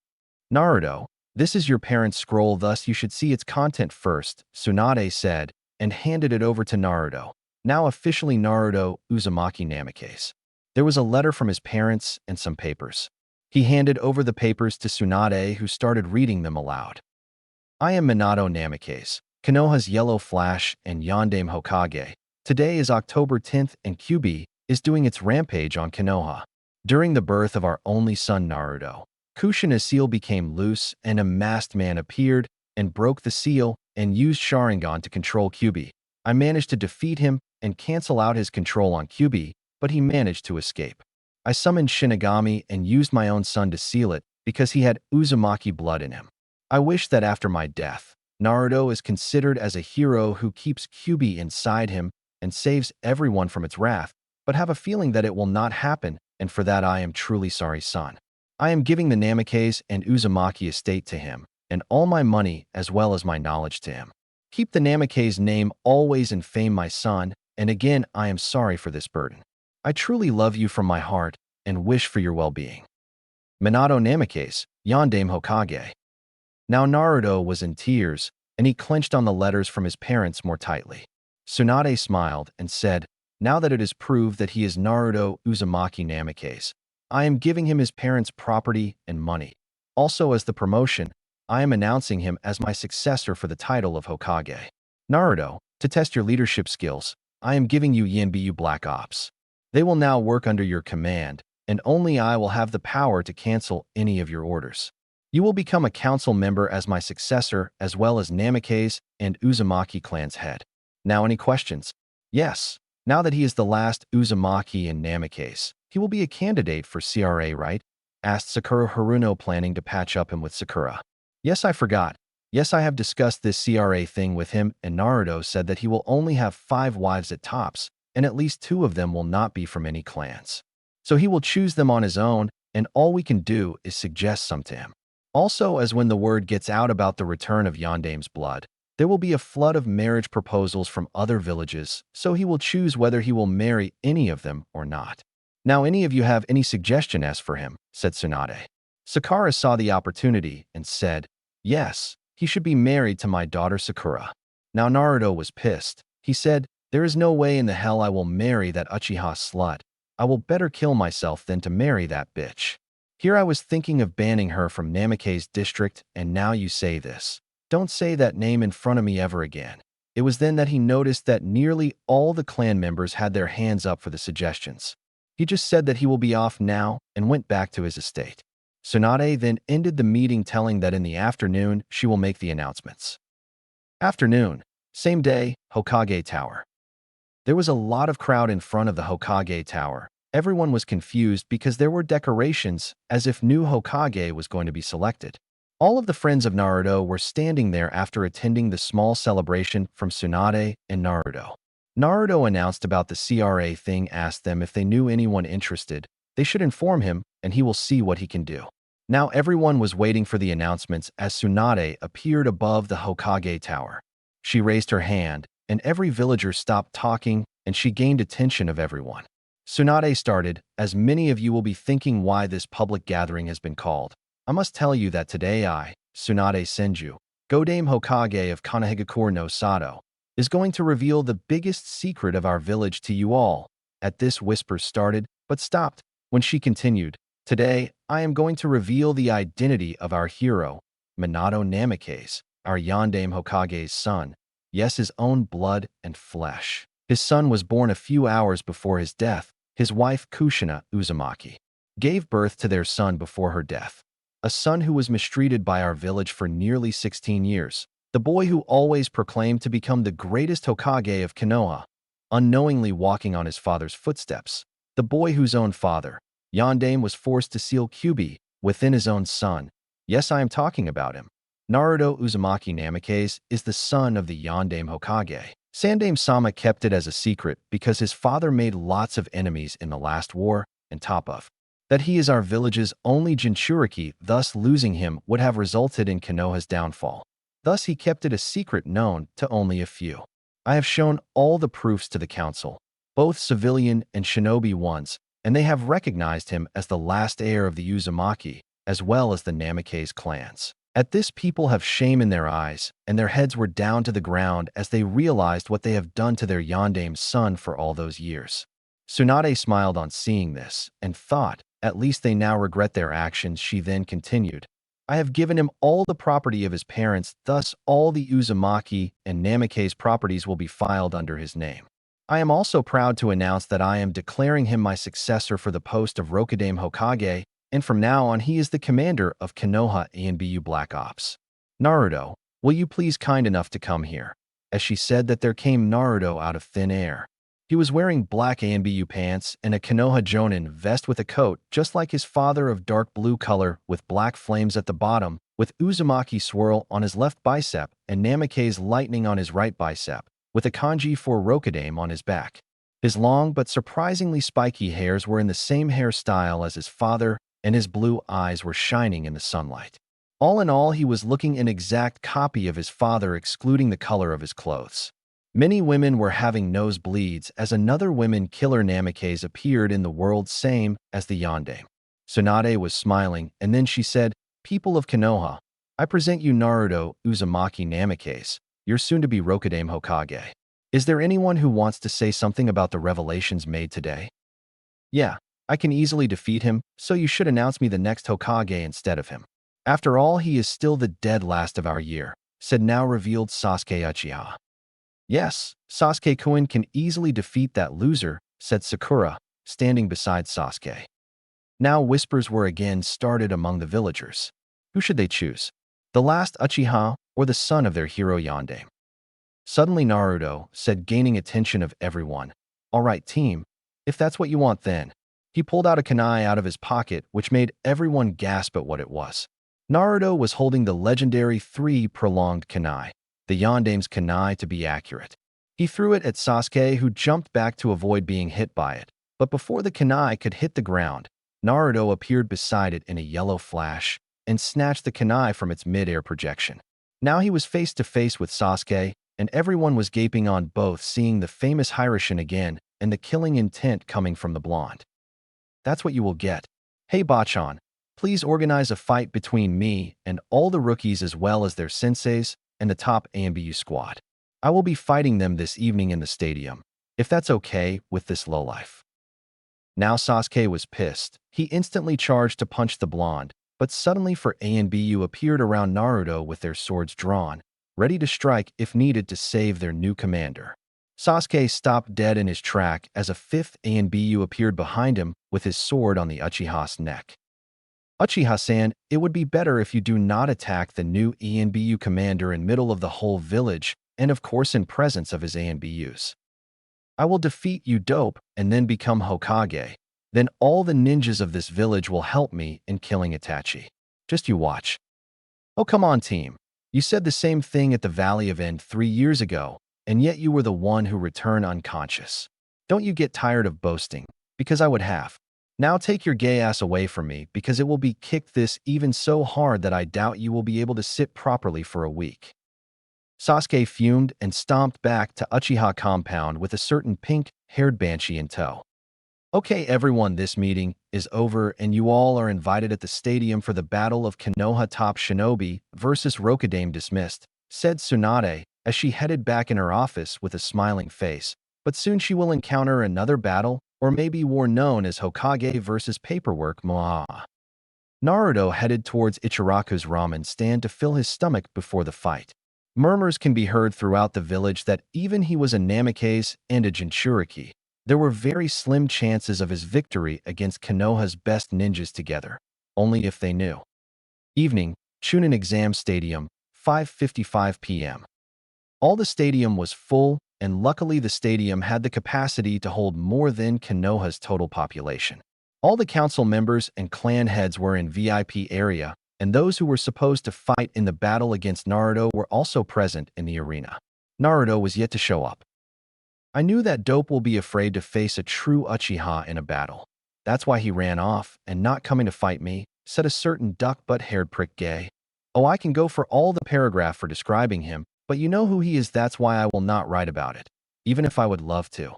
A: Naruto, this is your parents' scroll, thus you should see its content first, Tsunade said, and handed it over to Naruto, now officially Naruto Uzumaki Namikaze. There was a letter from his parents and some papers. He handed over the papers to Tsunade, who started reading them aloud. I am Minato Namikaze, Konoha's Yellow Flash and Yandame Hokage. Today is October 10th and Kyuubi is doing its rampage on Konoha. During the birth of our only son Naruto, Kushina's seal became loose and a masked man appeared and broke the seal and used Sharingan to control Kyuubi. I managed to defeat him and cancel out his control on Kyuubi, but he managed to escape. I summoned Shinigami and used my own son to seal it because he had Uzumaki blood in him. I wish that after my death, Naruto is considered as a hero who keeps Kyuubi inside him and saves everyone from its wrath, but have a feeling that it will not happen, and for that I am truly sorry, son. I am giving the Namikaze and Uzumaki estate to him, and all my money as well as my knowledge to him. Keep the Namikaze name always in fame, my son, and again I am sorry for this burden. I truly love you from my heart and wish for your well-being. Minato Namikaze, Yandame Hokage. Now Naruto was in tears, and he clenched on the letters from his parents more tightly. Tsunade smiled and said, Now that it is proved that he is Naruto Uzumaki Namikaze, I am giving him his parents' property and money. Also, as the promotion, I am announcing him as my successor for the title of Hokage. Naruto, to test your leadership skills, I am giving you Yanbu Black Ops. They will now work under your command, and only I will have the power to cancel any of your orders. You will become a council member as my successor, as well as Namikaze and Uzumaki clan's head. Now, any questions? Yes. Now that he is the last Uzumaki and Namikaze, he will be a candidate for CRA, right? Asked Sakura Haruno, planning to patch up him with Sakura. Yes, I forgot. Yes, I have discussed this CRA thing with him, and Naruto said that he will only have 5 wives at tops, and at least 2 of them will not be from any clans. So he will choose them on his own, and all we can do is suggest some to him. Also, as when the word gets out about the return of Yandame's blood, there will be a flood of marriage proposals from other villages, so he will choose whether he will marry any of them or not. Now, any of you have any suggestion as for him, said Tsunade. Sakura saw the opportunity and said, yes, he should be married to my daughter Sakura. Now Naruto was pissed. He said, there is no way in the hell I will marry that Uchiha slut. I will better kill myself than to marry that bitch. Here I was thinking of banning her from Namikaze district, and now you say this. Don't say that name in front of me ever again. It was then that he noticed that nearly all the clan members had their hands up for the suggestions. He just said that he will be off now and went back to his estate. Tsunade then ended the meeting, telling that in the afternoon she will make the announcements. Afternoon, same day, Hokage Tower. There was a lot of crowd in front of the Hokage Tower. Everyone was confused because there were decorations as if new Hokage was going to be selected. All of the friends of Naruto were standing there after attending the small celebration from Tsunade and Naruto. Naruto announced about the CRA thing, asked them if they knew anyone interested. They should inform him, and he will see what he can do. Now everyone was waiting for the announcements as Tsunade appeared above the Hokage Tower. She raised her hand, and every villager stopped talking, and she gained attention of everyone. Tsunade started, as many of you will be thinking why this public gathering has been called. I must tell you that today I, Tsunade Senju, Godame Hokage of Kanehigakure no Sato, is going to reveal the biggest secret of our village to you all. At this, whispers started, but stopped, when she continued, today, I am going to reveal the identity of our hero, Minato Namikaze, our Yandame Hokage's son. Yes, his own blood and flesh. His son was born a few hours before his death. His wife, Kushina Uzumaki, gave birth to their son before her death. A son who was mistreated by our village for nearly 16 years. The boy who always proclaimed to become the greatest Hokage of Konoha, unknowingly walking on his father's footsteps. The boy whose own father, Yandame, was forced to seal Kyuubi within his own son. Yes, I am talking about him. Naruto Uzumaki Namikaze is the son of the Yandame Hokage. Sandaime-sama kept it as a secret because his father made lots of enemies in the last war, and top of that he is our village's only Jinchuriki, thus losing him would have resulted in Konoha's downfall. Thus he kept it a secret known to only a few. I have shown all the proofs to the council, both civilian and shinobi ones, and they have recognized him as the last heir of the Uzumaki, as well as the Namikaze clans. At this, people have shame in their eyes, and their heads were down to the ground as they realized what they have done to their Yandame's son for all those years. Tsunade smiled on seeing this, and thought, at least they now regret their actions. She then continued, I have given him all the property of his parents, thus all the Uzumaki and Namikaze properties will be filed under his name. I am also proud to announce that I am declaring him my successor for the post of Rokudame Hokage, and from now on he is the commander of Konoha Yanbu Black Ops. Naruto, will you please kind enough to come here? As she said that, there came Naruto out of thin air. He was wearing black Yanbu pants and a Konoha Jonin vest with a coat just like his father of dark blue color with black flames at the bottom, with Uzumaki swirl on his left bicep and Namikaze lightning on his right bicep, with a kanji for Rokudame on his back. His long but surprisingly spiky hairs were in the same hairstyle as his father, and his blue eyes were shining in the sunlight. All in all, he was looking an exact copy of his father, excluding the color of his clothes. Many women were having nosebleeds as another women killer Namikaze appeared in the world, same as the Yandame. Tsunade was smiling, and then she said, People of Konoha, I present you Naruto Uzumaki Namikaze, your soon-to-be Rokudame Hokage. Is there anyone who wants to say something about the revelations made today? Yeah, I can easily defeat him, so you should announce me the next Hokage instead of him. After all, he is still the dead last of our year, said now revealed Sasuke Uchiha. Yes, Sasuke-kun can easily defeat that loser, said Sakura, standing beside Sasuke. Now whispers were again started among the villagers. Who should they choose? The last Uchiha or the son of their hero Yondaime? Suddenly Naruto said, gaining attention of everyone. All right, team, if that's what you want then. He pulled out a kunai out of his pocket, which made everyone gasp at what it was. Naruto was holding the legendary 3 prolonged kunai, the Yondaime's kunai to be accurate. He threw it at Sasuke, who jumped back to avoid being hit by it. But before the kunai could hit the ground, Naruto appeared beside it in a yellow flash and snatched the kunai from its mid-air projection. Now he was face to face with Sasuke, and everyone was gaping on both, seeing the famous Hiroshin again and the killing intent coming from the blonde. That's what you will get. Hey Bachan, please organize a fight between me and all the rookies as well as their senseis and the top AMBU squad. I will be fighting them this evening in the stadium, if that's okay with this lowlife. Now Sasuke was pissed. He instantly charged to punch the blonde, but suddenly for ANBU appeared around Naruto with their swords drawn, ready to strike if needed to save their new commander. Sasuke stopped dead in his track as a 5th ANBU appeared behind him with his sword on the Uchiha's neck. Uchiha-san, it would be better if you do not attack the new ANBU commander in middle of the whole village and of course in presence of his ANBUs. I will defeat you dope and then become Hokage. Then all the ninjas of this village will help me in killing Itachi. Just you watch. Oh come on team. You said the same thing at the Valley of End 3 years ago, and yet you were the one who returned unconscious. Don't you get tired of boasting? Because I would have. Now take your gay ass away from me because it will be kicked this even so hard that I doubt you will be able to sit properly for a week. Sasuke fumed and stomped back to Uchiha compound with a certain pink-haired banshee in tow. Okay everyone, this meeting is over and you all are invited at the stadium for the battle of Konoha Top Shinobi versus Rokudaime dismissed, said Tsunade as she headed back in her office with a smiling face. But soon she will encounter another battle, or maybe war known as Hokage versus paperwork Moa. Naruto headed towards Ichiraku's ramen stand to fill his stomach before the fight. Murmurs can be heard throughout the village that even he was a Namikaze and a Jinchuriki, there were very slim chances of his victory against Konoha's best ninjas together, only if they knew. Evening, Chunin Exam Stadium, 5:55 p.m. All the stadium was full, and luckily the stadium had the capacity to hold more than Konoha's total population. All the council members and clan heads were in VIP area, and those who were supposed to fight in the battle against Naruto were also present in the arena. Naruto was yet to show up. I knew that dope will be afraid to face a true Uchiha in a battle. That's why he ran off and not coming to fight me, said a certain duck-butt-haired prick gay. Oh, I can go for all the paragraph for describing him, but you know who he is, that's why I will not write about it, even if I would love to.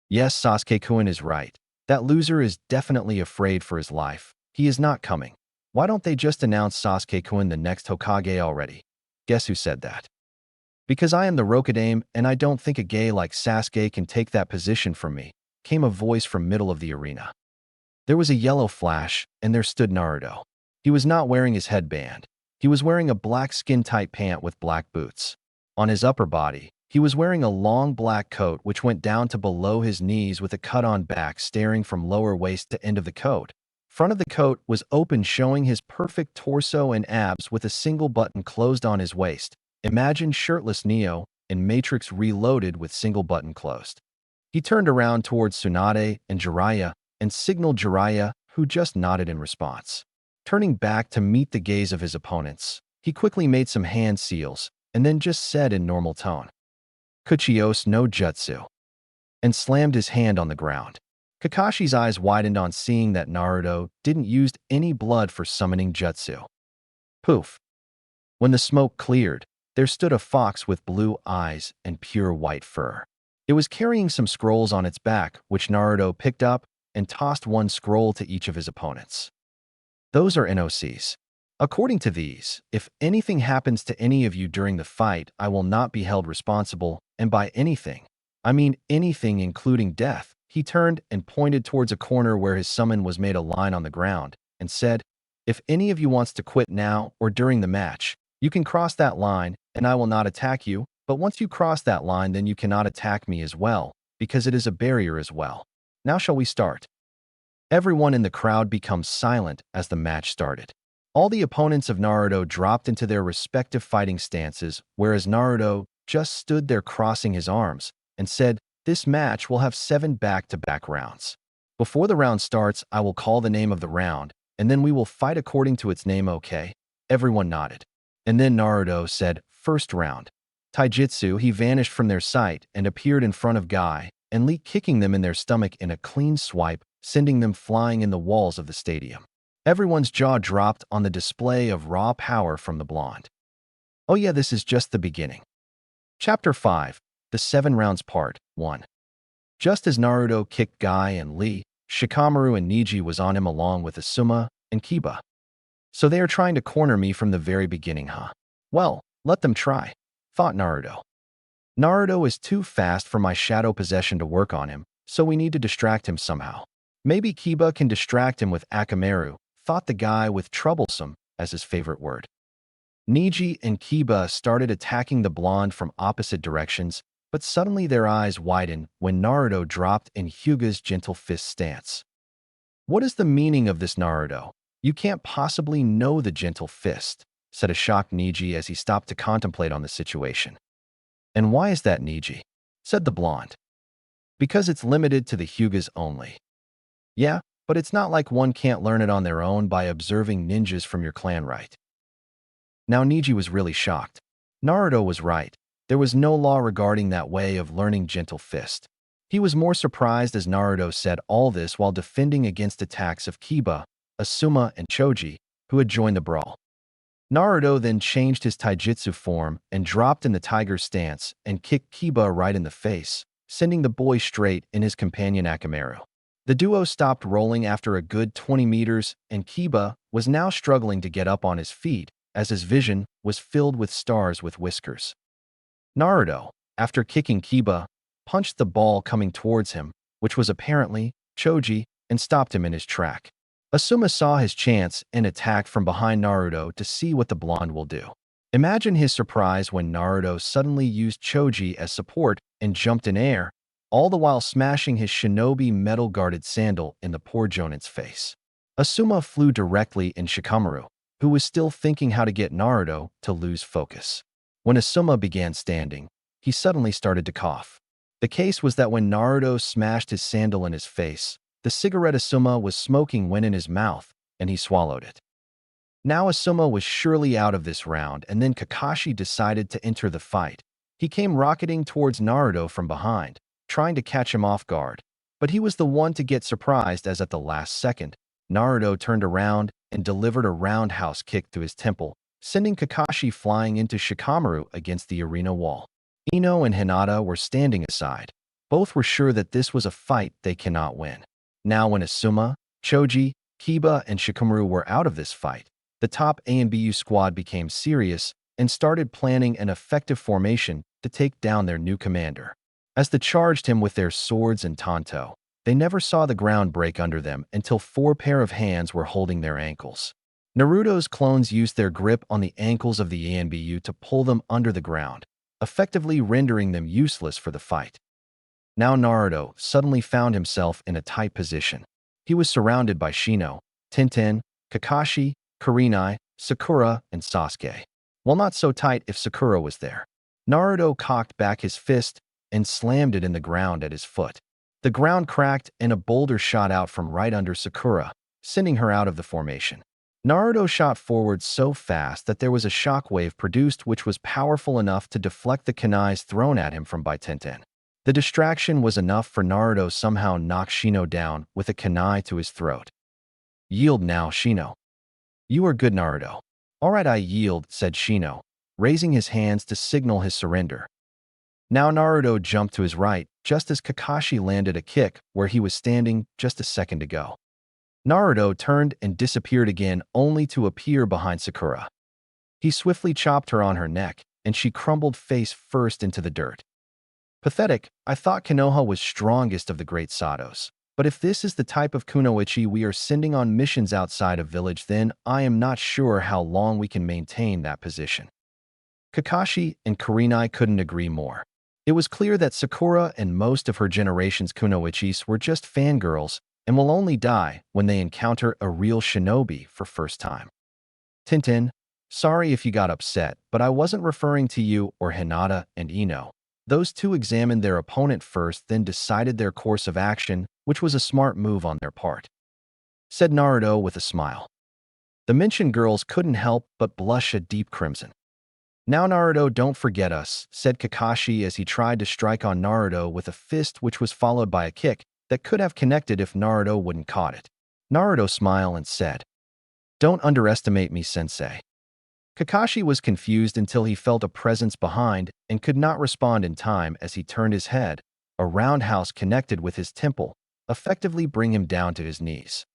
A: Yes, Sasuke-kun is right. That loser is definitely afraid for his life. He is not coming. Why don't they just announce Sasuke-kun the next Hokage already? Guess who said that? Because I am the Rokudaime and I don't think a gay like Sasuke can take that position from me, came a voice from middle of the arena. There was a yellow flash, and there stood Naruto. He was not wearing his headband. He was wearing a black skin-tight pant with black boots. On his upper body, he was wearing a long black coat which went down to below his knees with a cut-on back starting from lower waist to end of the coat. Front of the coat was open, showing his perfect torso and abs with a single button closed on his waist. Imagine shirtless Neo in Matrix Reloaded with single button closed. He turned around towards Tsunade and Jiraiya and signaled Jiraiya, who just nodded in response. Turning back to meet the gaze of his opponents, he quickly made some hand seals and then just said in normal tone, "Kuchios no Jutsu," and slammed his hand on the ground. Kakashi's eyes widened on seeing that Naruto didn't use any blood for summoning Jutsu. Poof. When the smoke cleared, there stood a fox with blue eyes and pure white fur. It was carrying some scrolls on its back, which Naruto picked up and tossed one scroll to each of his opponents. Those are NOCs. According to these, if anything happens to any of you during the fight, I will not be held responsible, and by anything, I mean anything including death, he turned and pointed towards a corner where his summon was made a line on the ground and said, "If any of you wants to quit now or during the match, you can cross that line and I will not attack you, but once you cross that line then you cannot attack me as well, because it is a barrier as well. Now shall we start?" Everyone in the crowd becomes silent as the match started. All the opponents of Naruto dropped into their respective fighting stances, whereas Naruto just stood there crossing his arms and said, "This match will have 7 back-to-back rounds. Before the round starts, I will call the name of the round, and then we will fight according to its name, okay?" Everyone nodded. And then Naruto said, "First round." Taijutsu, he vanished from their sight and appeared in front of Guy and Lee, kicking them in their stomach in a clean swipe, sending them flying in the walls of the stadium. Everyone's jaw dropped on the display of raw power from the blonde. Oh yeah, this is just the beginning. Chapter 5, The 7 Rounds Part 1. Just as Naruto kicked Guy and Lee, Shikamaru and Neji was on him along with Asuma and Kiba. "So they are trying to corner me from the very beginning, huh? Well, let them try," thought Naruto. "Naruto is too fast for my shadow possession to work on him, so we need to distract him somehow. Maybe Kiba can distract him with Akamaru," thought the guy with troublesome as his favorite word. Neji and Kiba started attacking the blonde from opposite directions, but suddenly their eyes widened when Naruto dropped in Hyuga's gentle fist stance. "What is the meaning of this, Naruto? You can't possibly know the gentle fist," said a shocked Neji as he stopped to contemplate on the situation. "And why is that, Neji?" said the blonde. "Because it's limited to the Hyugas only." "Yeah, but it's not like one can't learn it on their own by observing ninjas from your clan, right?" Now Neji was really shocked. Naruto was right. There was no law regarding that way of learning gentle fist. He was more surprised as Naruto said all this while defending against attacks of Kiba, Asuma, and Choji, who had joined the brawl. Naruto then changed his taijutsu form and dropped in the tiger stance and kicked Kiba right in the face, sending the boy straight in his companion Akamaru. The duo stopped rolling after a good 20 meters, and Kiba was now struggling to get up on his feet as his vision was filled with stars with whiskers. Naruto, after kicking Kiba, punched the ball coming towards him, which was apparently Choji, and stopped him in his track. Asuma saw his chance and attacked from behind Naruto to see what the blonde will do. Imagine his surprise when Naruto suddenly used Choji as support and jumped in air, all the while smashing his shinobi metal-guarded sandal in the poor Jonin's face. Asuma flew directly in Shikamaru, who was still thinking how to get Naruto to lose focus. When Asuma began standing, he suddenly started to cough. The case was that when Naruto smashed his sandal in his face, the cigarette Asuma was smoking went in his mouth, and he swallowed it. Now Asuma was surely out of this round, and then Kakashi decided to enter the fight. He came rocketing towards Naruto from behind, trying to catch him off guard. But he was the one to get surprised as at the last second, Naruto turned around and delivered a roundhouse kick to his temple, sending Kakashi flying into Shikamaru against the arena wall. Ino and Hinata were standing aside. Both were sure that this was a fight they cannot win. Now when Asuma, Choji, Kiba, and Shikamaru were out of this fight, the top A and BU squad became serious and started planning an effective formation to take down their new commander. As they charged him with their swords and tanto, they never saw the ground break under them until 4 pair of hands were holding their ankles. Naruto's clones used their grip on the ankles of the ANBU to pull them under the ground, effectively rendering them useless for the fight. Now Naruto suddenly found himself in a tight position. He was surrounded by Shino, Tenten, Kakashi, Kurenai, Sakura, and Sasuke. Well, not so tight if Sakura was there. Naruto cocked back his fist and slammed it in the ground at his foot. The ground cracked and a boulder shot out from right under Sakura, sending her out of the formation. Naruto shot forward so fast that there was a shockwave produced which was powerful enough to deflect the kunais thrown at him from by Tenten. The distraction was enough for Naruto somehow knock Shino down with a kunai to his throat. "Yield now, Shino." "You are good, Naruto." "All right, I yield," said Shino, raising his hands to signal his surrender. Now Naruto jumped to his right, just as Kakashi landed a kick where he was standing just a second ago. Naruto turned and disappeared again, only to appear behind Sakura. He swiftly chopped her on her neck, and she crumbled face first into the dirt. Pathetic, I thought Konoha was strongest of the great Satos. But if this is the type of kunoichi we are sending on missions outside of village, then I am not sure how long we can maintain that position. Kakashi and Kurenai couldn't agree more. It was clear that Sakura and most of her generation's kunoichis were just fangirls and will only die when they encounter a real shinobi for first time. Tintin, sorry if you got upset, but I wasn't referring to you or Hinata and Ino. Those two examined their opponent first, then decided their course of action, which was a smart move on their part, said Naruto with a smile. The mentioned girls couldn't help but blush a deep crimson. Now Naruto, don't forget us, said Kakashi as he tried to strike on Naruto with a fist which was followed by a kick that could have connected if Naruto wouldn't caught it. Naruto smiled and said, "Don't underestimate me, sensei." Kakashi was confused until he felt a presence behind and could not respond in time. As he turned his head, a roundhouse connected with his temple, effectively bring him down to his knees.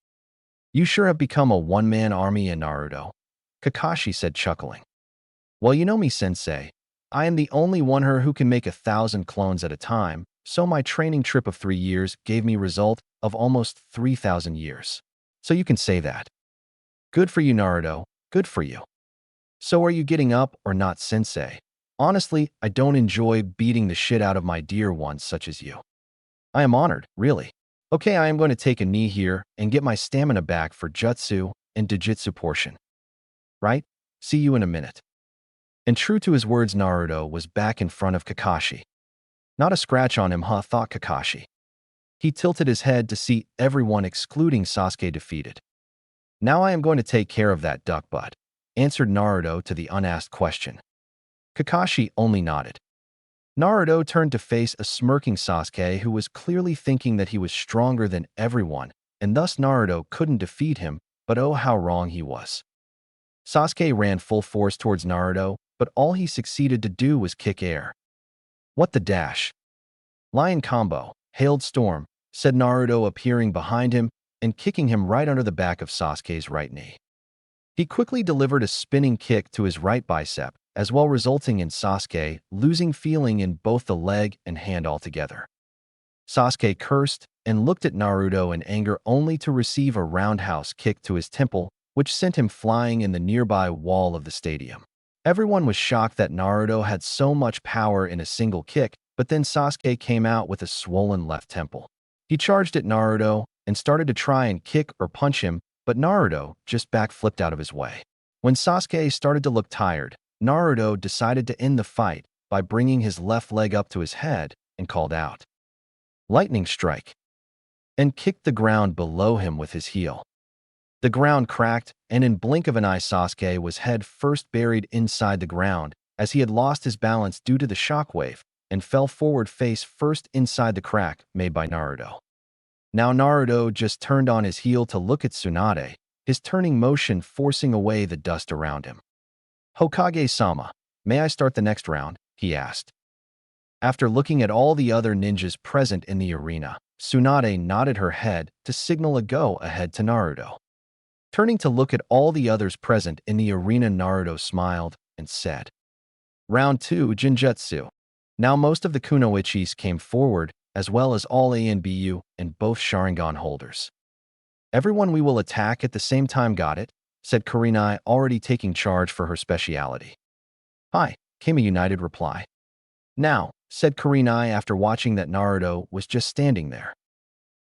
A: "You sure have become a one-man army in Naruto," Kakashi said, chuckling. "Well, you know me, sensei. I am the only one here who can make 1,000 clones at a time, so my training trip of 3 years gave me result of almost 3,000 years. So you can say that. Good for you, Naruto. Good for you. So are you getting up or not, sensei? Honestly, I don't enjoy beating the shit out of my dear ones such as you. I am honored, really. Okay, I am going to take a knee here and get my stamina back for jutsu and dojutsu portion. Right? See you in a minute." And true to his words, Naruto was back in front of Kakashi. Not a scratch on him, huh, thought Kakashi. He tilted his head to see everyone excluding Sasuke defeated. "Now I am going to take care of that duck butt," answered Naruto to the unasked question. Kakashi only nodded. Naruto turned to face a smirking Sasuke who was clearly thinking that he was stronger than everyone, and thus Naruto couldn't defeat him, but oh how wrong he was. Sasuke ran full force towards Naruto, but all he succeeded to do was kick air. "What the dash? Lion combo, hailed storm," said Naruto, appearing behind him and kicking him right under the back of Sasuke's right knee. He quickly delivered a spinning kick to his right bicep, as well resulting in Sasuke losing feeling in both the leg and hand altogether. Sasuke cursed and looked at Naruto in anger only to receive a roundhouse kick to his temple, which sent him flying in the nearby wall of the stadium. Everyone was shocked that Naruto had so much power in a single kick, but then Sasuke came out with a swollen left temple. He charged at Naruto and started to try and kick or punch him, but Naruto just backflipped out of his way. When Sasuke started to look tired, Naruto decided to end the fight by bringing his left leg up to his head and called out, "Lightning strike," and kicked the ground below him with his heel. The ground cracked, and in blink of an eye Sasuke was head first buried inside the ground as he had lost his balance due to the shockwave and fell forward face first inside the crack made by Naruto. Now Naruto just turned on his heel to look at Tsunade, his turning motion forcing away the dust around him. "Hokage-sama, may I start the next round?" he asked. After looking at all the other ninjas present in the arena, Tsunade nodded her head to signal a go ahead to Naruto. Turning to look at all the others present in the arena, Naruto smiled and said, "Round 2, Jinjutsu." Now most of the kunoichis came forward, as well as all ANBU and both Sharingan holders. "Everyone we will attack at the same time, got it?" said Kurenai, already taking charge for her speciality. "Hi," came a united reply. "Now," said Kurenai after watching that Naruto was just standing there.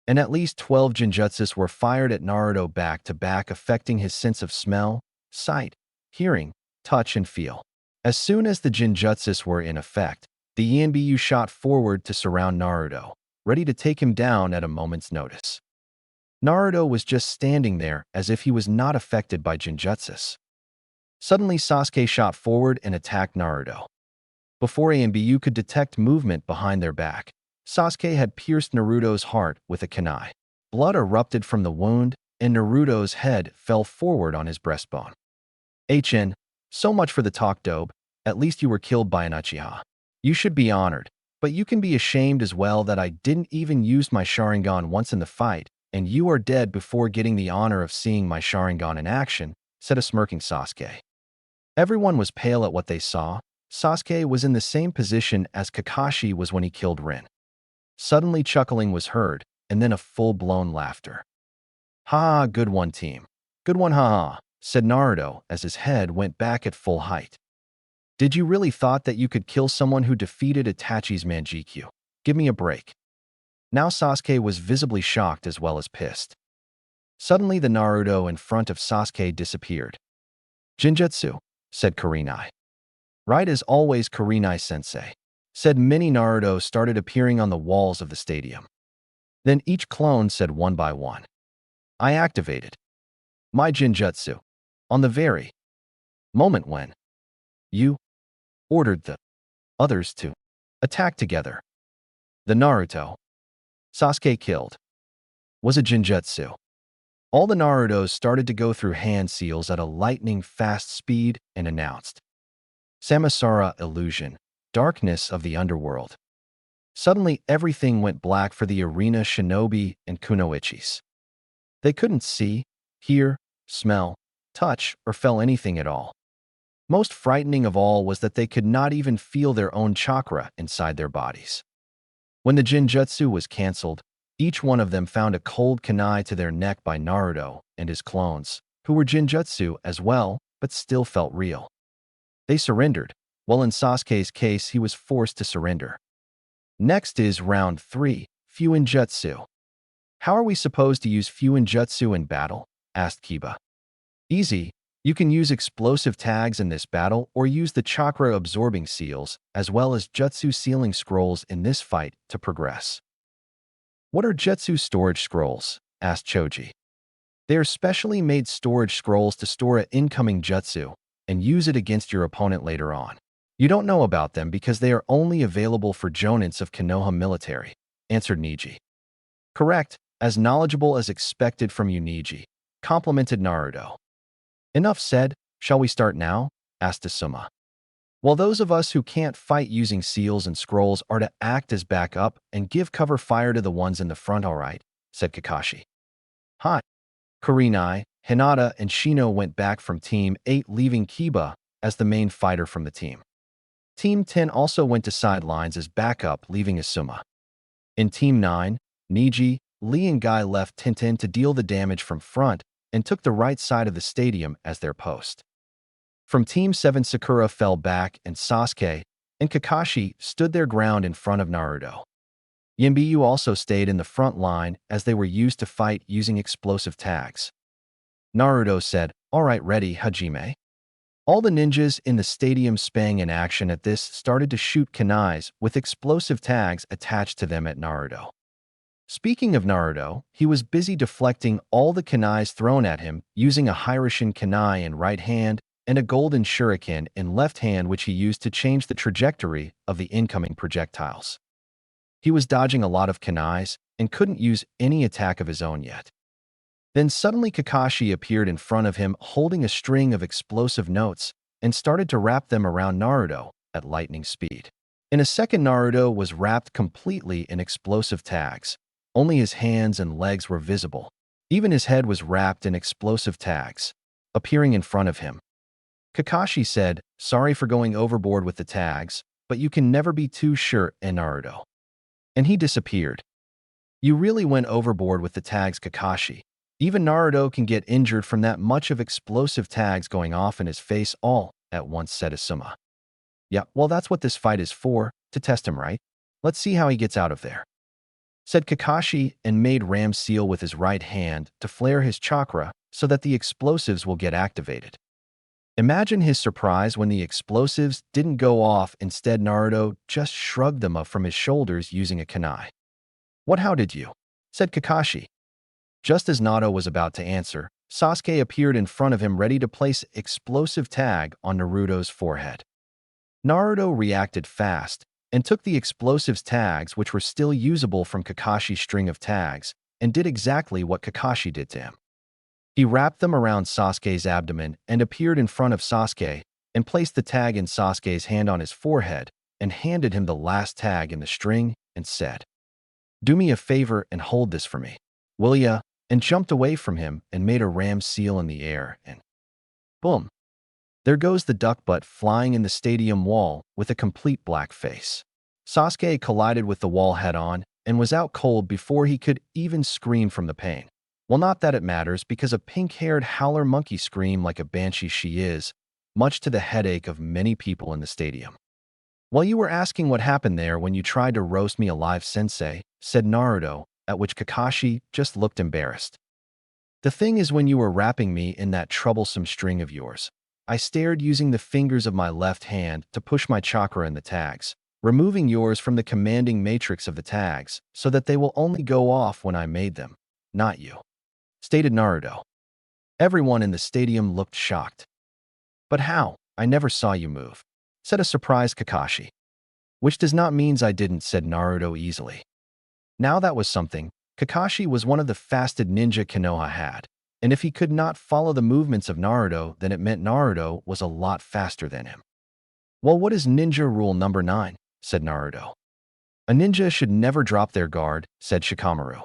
A: And at least 12 Jinjutsus were fired at Naruto back to back, affecting his sense of smell, sight, hearing, touch, and feel. As soon as the Jinjutsus were in effect, the Yanbiyu shot forward to surround Naruto, ready to take him down at a moment's notice. Naruto was just standing there as if he was not affected by Jinjutsus. Suddenly Sasuke shot forward and attacked Naruto. Before Yanbiyu could detect movement behind their back, Sasuke had pierced Naruto's heart with a kunai. Blood erupted from the wound, and Naruto's head fell forward on his breastbone. "HN, so much for the talk, dope. At least you were killed by an Uchiha. You should be honored, but you can be ashamed as well that I didn't even use my Sharingan once in the fight, and you are dead before getting the honor of seeing my Sharingan in action," said a smirking Sasuke. Everyone was pale at what they saw, Sasuke was in the same position as Kakashi was when he killed Rin. Suddenly chuckling was heard, and then a full-blown laughter. "Ha, good one, team. Good one, ha," said Naruto as his head went back at full height. "Did you really thought that you could kill someone who defeated Itachi's Manjikyu? Give me a break." Now Sasuke was visibly shocked as well as pissed. Suddenly the Naruto in front of Sasuke disappeared. "Jinjutsu," said Kurenai. "Right as always, Kurenai-sensei," said many Naruto started appearing on the walls of the stadium. Then each clone said one by one, "I activated my Jinjutsu on the very moment when you ordered the others to attack together. The Naruto Sasuke killed was a Jinjutsu." All the Narutos started to go through hand seals at a lightning-fast speed and announced, "Samsara illusion, darkness of the underworld." Suddenly everything went black for the arena shinobi and kunoichis. They couldn't see, hear, smell, touch, or feel anything at all. Most frightening of all was that they could not even feel their own chakra inside their bodies. When the Jinjutsu was cancelled, each one of them found a cold kunai to their neck by Naruto and his clones, who were Jinjutsu as well, but still felt real. They surrendered, while in Sasuke's case he was forced to surrender. Next is round 3, Fuinjutsu. "How are we supposed to use Fuinjutsu in battle?" asked Kiba. "Easy. You can use explosive tags in this battle or use the chakra-absorbing seals as well as jutsu sealing scrolls in this fight to progress." "What are jutsu storage scrolls?" asked Choji. "They are specially made storage scrolls to store an incoming jutsu and use it against your opponent later on. You don't know about them because they are only available for jonins of Konoha military," answered Neji. "Correct, as knowledgeable as expected from you, Neji," complimented Naruto. "Enough said, shall we start now?" asked Asuma. "Well, those of us who can't fight using seals and scrolls are to act as backup and give cover fire to the ones in the front, all right," said Kakashi. "Hi." Kurenai, Hinata, and Shino went back from Team 8, leaving Kiba as the main fighter from the team. Team 10 also went to sidelines as backup, leaving Asuma. In Team 9, Neji, Lee, and Guy left Tintin to deal the damage from front and took the right side of the stadium as their post. From Team 7, Sakura fell back and Sasuke and Kakashi stood their ground in front of Naruto. Yinbiyu also stayed in the front line as they were used to fight using explosive tags. Naruto said, "All right, ready, Hajime." All the ninjas in the stadium sprang in action at this started to shoot kunais with explosive tags attached to them at Naruto. Speaking of Naruto, he was busy deflecting all the kunais thrown at him using a Hiraishin kunai in right hand and a golden shuriken in left hand, which he used to change the trajectory of the incoming projectiles. He was dodging a lot of kunais and couldn't use any attack of his own yet. Then suddenly Kakashi appeared in front of him holding a string of explosive notes and started to wrap them around Naruto at lightning speed. In a second, Naruto was wrapped completely in explosive tags. Only his hands and legs were visible. Even his head was wrapped in explosive tags, appearing in front of him. Kakashi said, "Sorry for going overboard with the tags, but you can never be too sure," and Naruto. And he disappeared. "You really went overboard with the tags, Kakashi. Even Naruto can get injured from that much of explosive tags going off in his face all at once," said Asuma. "Yeah, well, that's what this fight is for, to test him, right? Let's see how he gets out of there," said Kakashi and made Ram seal with his right hand to flare his chakra so that the explosives will get activated. Imagine his surprise when the explosives didn't go off. Instead, Naruto just shrugged them up from his shoulders using a kunai. "What, how did you?" said Kakashi. Just as Naruto was about to answer, Sasuke appeared in front of him ready to place explosive tag on Naruto's forehead. Naruto reacted fast and took the explosives tags, which were still usable from Kakashi's string of tags, and did exactly what Kakashi did to him. He wrapped them around Sasuke's abdomen and appeared in front of Sasuke and placed the tag in Sasuke's hand on his forehead and handed him the last tag in the string and said, "Do me a favor and hold this for me, will ya?" and jumped away from him and made a ram seal in the air and boom. There goes the duck butt flying in the stadium wall with a complete black face. Sasuke collided with the wall head-on and was out cold before he could even scream from the pain. Well, not that it matters, because a pink-haired howler monkey screamed like a banshee she is, much to the headache of many people in the stadium. "Well, you were asking what happened there when you tried to roast me alive, sensei," said Naruto, at which Kakashi just looked embarrassed. "The thing is, when you were wrapping me in that troublesome string of yours, I stared using the fingers of my left hand to push my chakra in the tags, removing yours from the commanding matrix of the tags so that they will only go off when I made them, not you," stated Naruto. Everyone in the stadium looked shocked. "But how? I never saw you move," said a surprised Kakashi. "Which does not means I didn't," said Naruto easily. Now that was something. Kakashi was one of the fastest ninja Konoha had, and if he could not follow the movements of Naruto, then it meant Naruto was a lot faster than him. "Well, what is ninja rule number 9? Said Naruto. "A ninja should never drop their guard," said Shikamaru.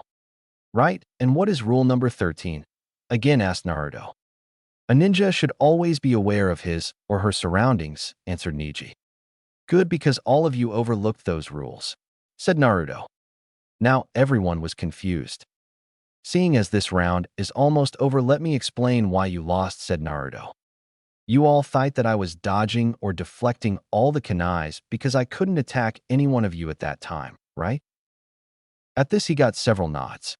A: "Right, and what is rule number 13? Again asked Naruto. "A ninja should always be aware of his or her surroundings," answered Neji. "Good, because all of you overlooked those rules," said Naruto. Now everyone was confused. "Seeing as this round is almost over, let me explain why you lost," said Naruto. "You all thought that I was dodging or deflecting all the kunais because I couldn't attack any one of you at that time, right?" At this he got several nods.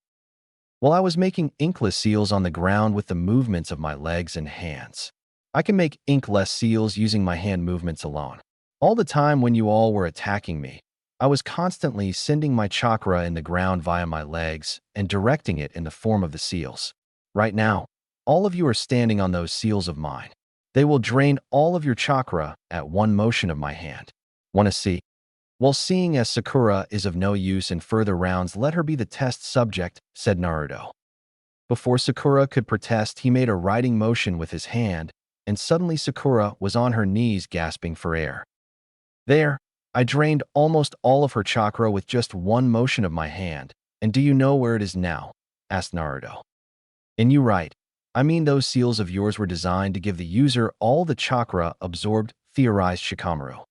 A: "Well, I was making inkless seals on the ground with the movements of my legs and hands. I can make inkless seals using my hand movements alone. All the time when you all were attacking me, I was constantly sending my chakra in the ground via my legs and directing it in the form of the seals. Right now, all of you are standing on those seals of mine. They will drain all of your chakra at one motion of my hand. Want to see?" "Well, seeing as Sakura is of no use in further rounds, let her be the test subject," said Naruto. Before Sakura could protest, he made a writing motion with his hand, and suddenly Sakura was on her knees gasping for air. "There, I drained almost all of her chakra with just one motion of my hand, and do you know where it is now?" asked Naruto. "And you right. I mean, those seals of yours were designed to give the user all the chakra absorbed," theorized Shikamaru.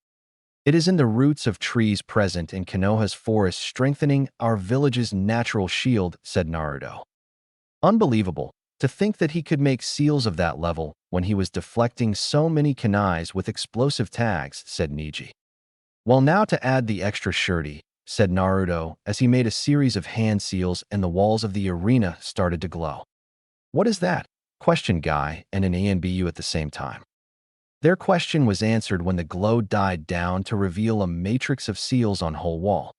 A: "It is in the roots of trees present in Konoha's forest, strengthening our village's natural shield," said Naruto. "Unbelievable, to think that he could make seals of that level when he was deflecting so many kunais with explosive tags," said Neji. "Well, now to add the extra surety," said Naruto as he made a series of hand seals and the walls of the arena started to glow. "What is that?" questioned Guy and an ANBU at the same time. Their question was answered when the glow died down to reveal a matrix of seals on whole wall.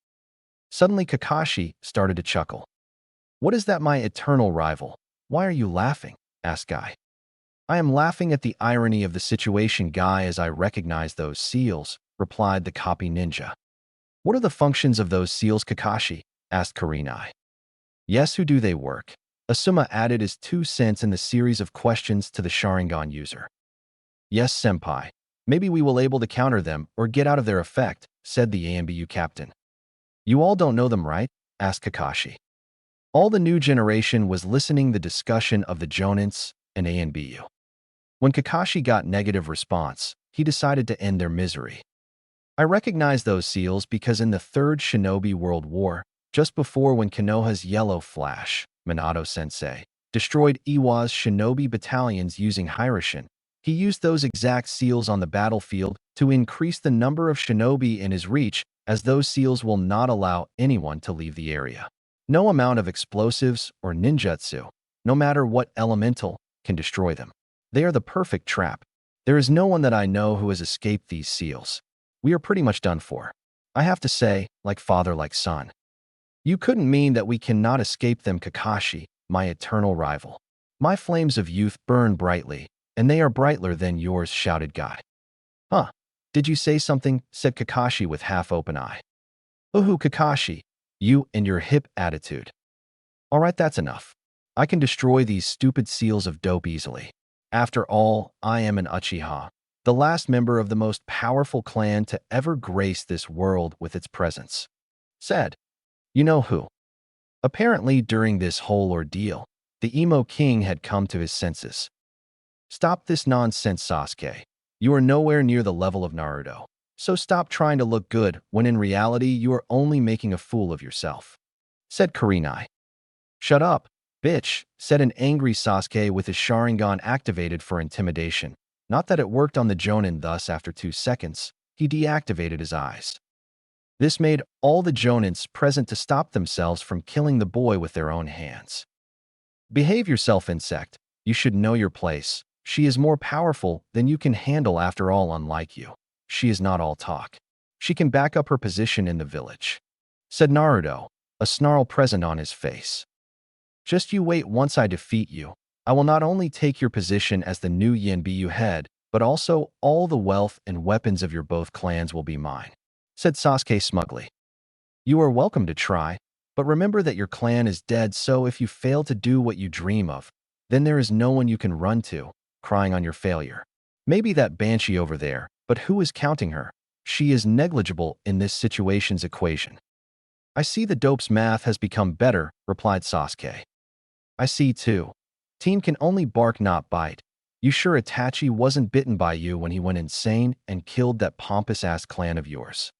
A: Suddenly Kakashi started to chuckle. "What is that, my eternal rival? Why are you laughing?" asked Guy. "I am laughing at the irony of the situation, Guy, as I recognize those seals," replied the copy ninja. "What are the functions of those seals, Kakashi?" asked Kurenai. "Yes, who do they work?" Asuma added his 2 cents in the series of questions to the Sharingan user. "Yes, senpai. Maybe we will able to counter them or get out of their effect," said the ANBU captain. "You all don't know them, right?" asked Kakashi. All the new generation was listening the discussion of the Jonins and ANBU. When Kakashi got negative response, he decided to end their misery. "I recognize those seals because in the Third Shinobi World War, just before when Konoha's Yellow Flash, Minato-sensei, destroyed Iwa's shinobi battalions using Hiroshin, he used those exact seals on the battlefield to increase the number of shinobi in his reach, as those seals will not allow anyone to leave the area. No amount of explosives or ninjutsu, no matter what elemental, can destroy them. They are the perfect trap. There is no one that I know who has escaped these seals. We are pretty much done for. I have to say, like father, like son." "You couldn't mean that we cannot escape them, Kakashi, my eternal rival. My flames of youth burn brightly, and they are brighter than yours," shouted Guy. "Huh? Did you say something?" said Kakashi with half-open eye. "Ooh, Kakashi, you and your hip attitude. All right, that's enough. I can destroy these stupid seals of dope easily. After all, I am an Uchiha, the last member of the most powerful clan to ever grace this world with its presence," said, you know who. Apparently, during this whole ordeal, the emo king had come to his senses. "Stop this nonsense, Sasuke. You are nowhere near the level of Naruto. So stop trying to look good when in reality you are only making a fool of yourself," said Kurenai. "Shut up, bitch," said an angry Sasuke with his Sharingan activated for intimidation. Not that it worked on the Jonin, thus after 2 seconds, he deactivated his eyes. This made all the Jonins present to stop themselves from killing the boy with their own hands. "Behave yourself, insect. You should know your place. She is more powerful than you can handle after all, unlike you. She is not all talk. She can back up her position in the village," said Naruto, a snarl present on his face. "Just you wait once I defeat you. I will not only take your position as the new Yanbu head, but also all the wealth and weapons of your both clans will be mine," said Sasuke smugly. "You are welcome to try, but remember that your clan is dead, so if you fail to do what you dream of, then there is no one you can run to, crying on your failure. Maybe that Banshee over there, but who is counting her? She is negligible in this situation's equation." "I see the dope's math has become better," replied Sasuke. "I see too. Team can only bark, not bite. You sure Itachi wasn't bitten by you when he went insane and killed that pompous-ass clan of yours?"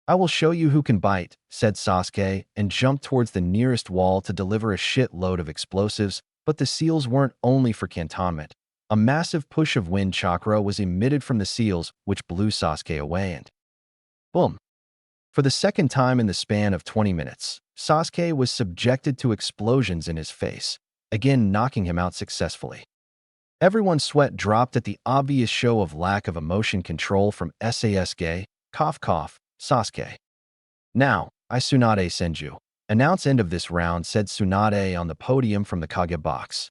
A: "I will show you who can bite," said Sasuke, and jumped towards the nearest wall to deliver a shitload of explosives, but the seals weren't only for cantonment. A massive push of wind chakra was emitted from the seals, which blew Sasuke away and boom! For the second time in the span of 20 minutes, Sasuke was subjected to explosions in his face, again knocking him out successfully. Everyone's sweat dropped at the obvious show of lack of emotion control from Sasuke. Cough cough, Sasuke. "Now, I Tsunade Senju. Announce end of this round," said Tsunade on the podium from the Kage box.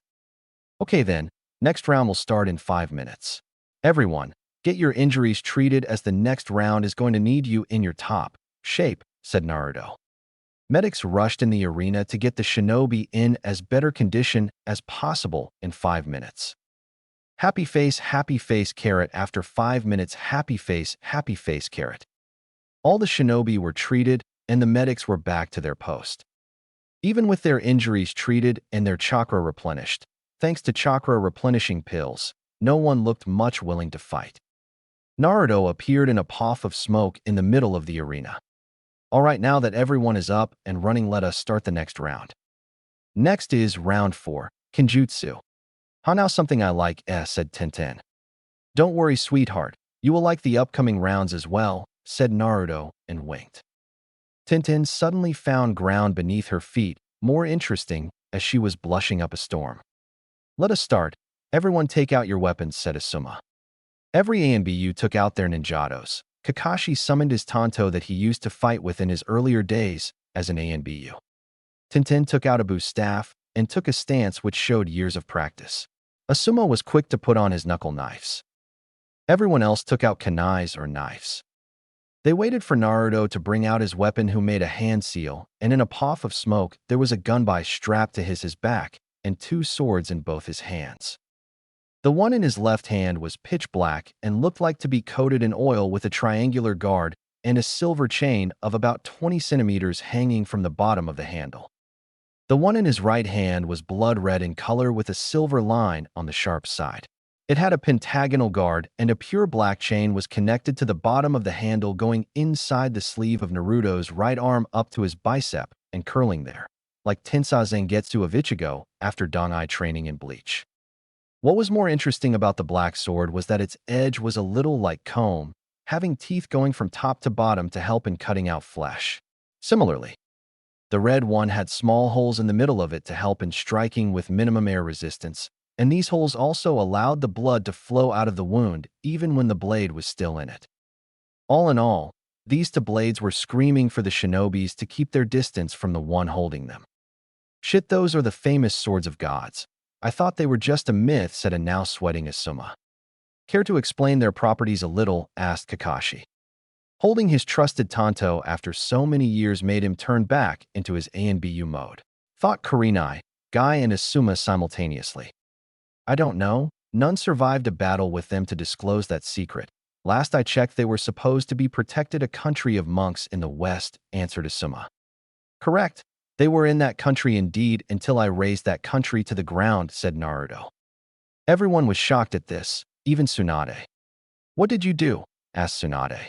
A: "Okay then, next round will start in 5 minutes. Everyone, get your injuries treated as the next round is going to need you in your top shape," said Naruto. Medics rushed in the arena to get the shinobi in as better condition as possible in 5 minutes. Happy face, carrot. After 5 minutes, happy face, carrot. All the shinobi were treated, and the medics were back to their post. Even with their injuries treated and their chakra replenished, thanks to chakra replenishing pills, no one looked much willing to fight. Naruto appeared in a puff of smoke in the middle of the arena. "All right, now that everyone is up and running, let us start the next round. Next is round 4, Kenjutsu." "Huh, now something I like," said Tenten. "Don't worry, sweetheart. You will like the upcoming rounds as well," said Naruto and winked. Tenten suddenly found ground beneath her feet more interesting as she was blushing up a storm. "Let us start. Everyone take out your weapons," said Asuma. Every ANBU took out their ninjados. Kakashi summoned his Tanto that he used to fight with in his earlier days as an ANBU. Tenten took out Abu's staff and took a stance which showed years of practice. Asuma was quick to put on his knuckle knives. Everyone else took out kunais or knives. They waited for Naruto to bring out his weapon, who made a hand seal, and in a puff of smoke there was a gunbai strapped to his back and 2 swords in both his hands. The one in his left hand was pitch black and looked like to be coated in oil with a triangular guard and a silver chain of about 20 centimeters hanging from the bottom of the handle. The one in his right hand was blood red in color with a silver line on the sharp side. It had a pentagonal guard, and a pure black chain was connected to the bottom of the handle going inside the sleeve of Naruto's right arm up to his bicep and curling there, like Tensei Zangetsu of Ichigo after Dangai training in Bleach. What was more interesting about the black sword was that its edge was a little like comb, having teeth going from top to bottom to help in cutting out flesh. Similarly, the red one had small holes in the middle of it to help in striking with minimum air resistance, and these holes also allowed the blood to flow out of the wound even when the blade was still in it. All in all, these 2 blades were screaming for the shinobis to keep their distance from the one holding them. "Shit, those are the famous swords of gods. I thought they were just a myth," said a now sweating Asuma. "Care to explain their properties a little?" asked Kakashi. Holding his trusted Tanto after so many years made him turn back into his ANBU mode, thought Kurenai, Guy, and Asuma simultaneously. "I don't know. None survived a battle with them to disclose that secret. Last I checked, they were supposed to be protected a country of monks in the west," answered Asuma. "Correct. They were in that country indeed until I razed that country to the ground," said Naruto. Everyone was shocked at this, even Tsunade. "What did you do?" asked Tsunade.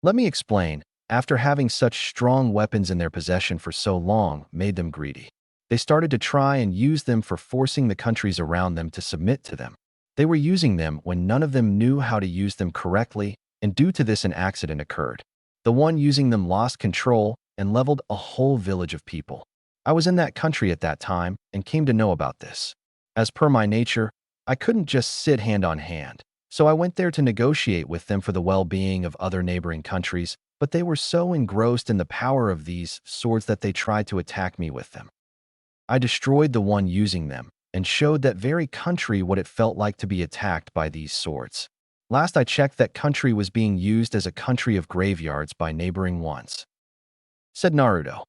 A: "Let me explain. After having such strong weapons in their possession for so long made them greedy. They started to try and use them for forcing the countries around them to submit to them. They were using them when none of them knew how to use them correctly, and due to this an accident occurred. The one using them lost control and leveled a whole village of people. I was in that country at that time and came to know about this. As per my nature, I couldn't just sit hand on hand. So I went there to negotiate with them for the well-being of other neighboring countries, but they were so engrossed in the power of these swords that they tried to attack me with them. I destroyed the one using them and showed that very country what it felt like to be attacked by these swords. Last I checked, that country was being used as a country of graveyards by neighboring ones," said Naruto.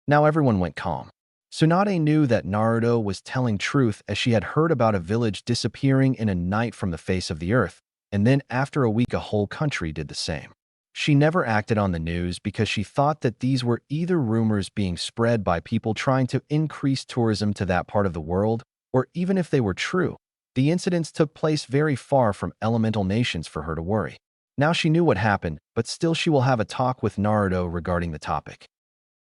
A: Now everyone went calm. Tsunade knew that Naruto was telling truth, as she had heard about a village disappearing in a night from the face of the earth, and then after a week a whole country did the same. She never acted on the news because she thought that these were either rumors being spread by people trying to increase tourism to that part of the world, or even if they were true, the incidents took place very far from elemental nations for her to worry. Now she knew what happened, but still she will have a talk with Naruto regarding the topic.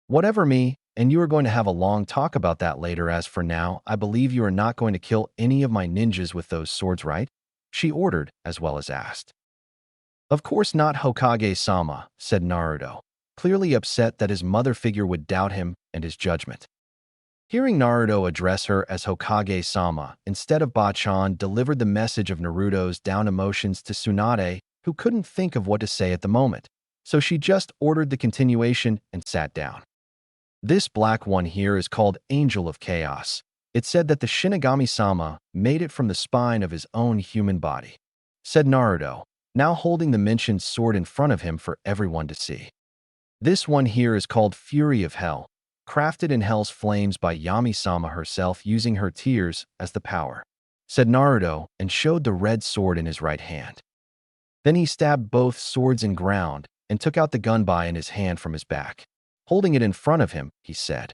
A: "Whatever me, and you are going to have a long talk about that later. As for now, I believe you are not going to kill any of my ninjas with those swords, right?" she ordered, as well as asked. "Of course not, Hokage-sama," said Naruto, clearly upset that his mother figure would doubt him and his judgment. Hearing Naruto address her as Hokage-sama instead of Bachan delivered the message of Naruto's down emotions to Tsunade, who couldn't think of what to say at the moment, so she just ordered the continuation and sat down. "This black one here is called Angel of Chaos. It said that the Shinigami-sama made it from the spine of his own human body," said Naruto, now holding the mentioned sword in front of him for everyone to see. "This one here is called Fury of Hell, crafted in hell's flames by Yami-sama herself using her tears as the power," said Naruto and showed the red sword in his right hand. Then he stabbed both swords in ground and took out the gunbai in his hand from his back. Holding it in front of him, he said,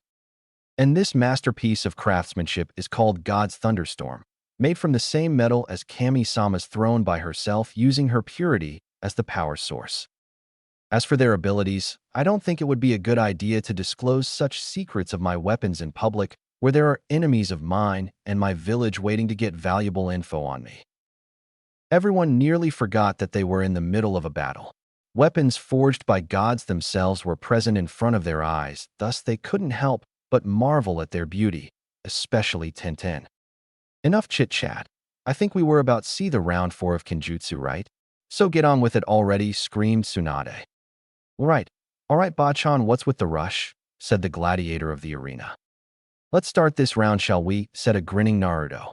A: "And this masterpiece of craftsmanship is called God's Thunderstorm, made from the same metal as Kami-sama's throne by herself using her purity as the power source. As for their abilities, I don't think it would be a good idea to disclose such secrets of my weapons in public where there are enemies of mine and my village waiting to get valuable info on me." Everyone nearly forgot that they were in the middle of a battle. Weapons forged by gods themselves were present in front of their eyes, thus they couldn't help but marvel at their beauty, especially Tenten. "Enough chit-chat. I think we were about to see the round 4 of Kenjutsu, right? So get on with it already," screamed Tsunade. Right. All right, Bachan, what's with the rush?" said the gladiator of the arena. "Let's start this round, shall we?" said a grinning Naruto.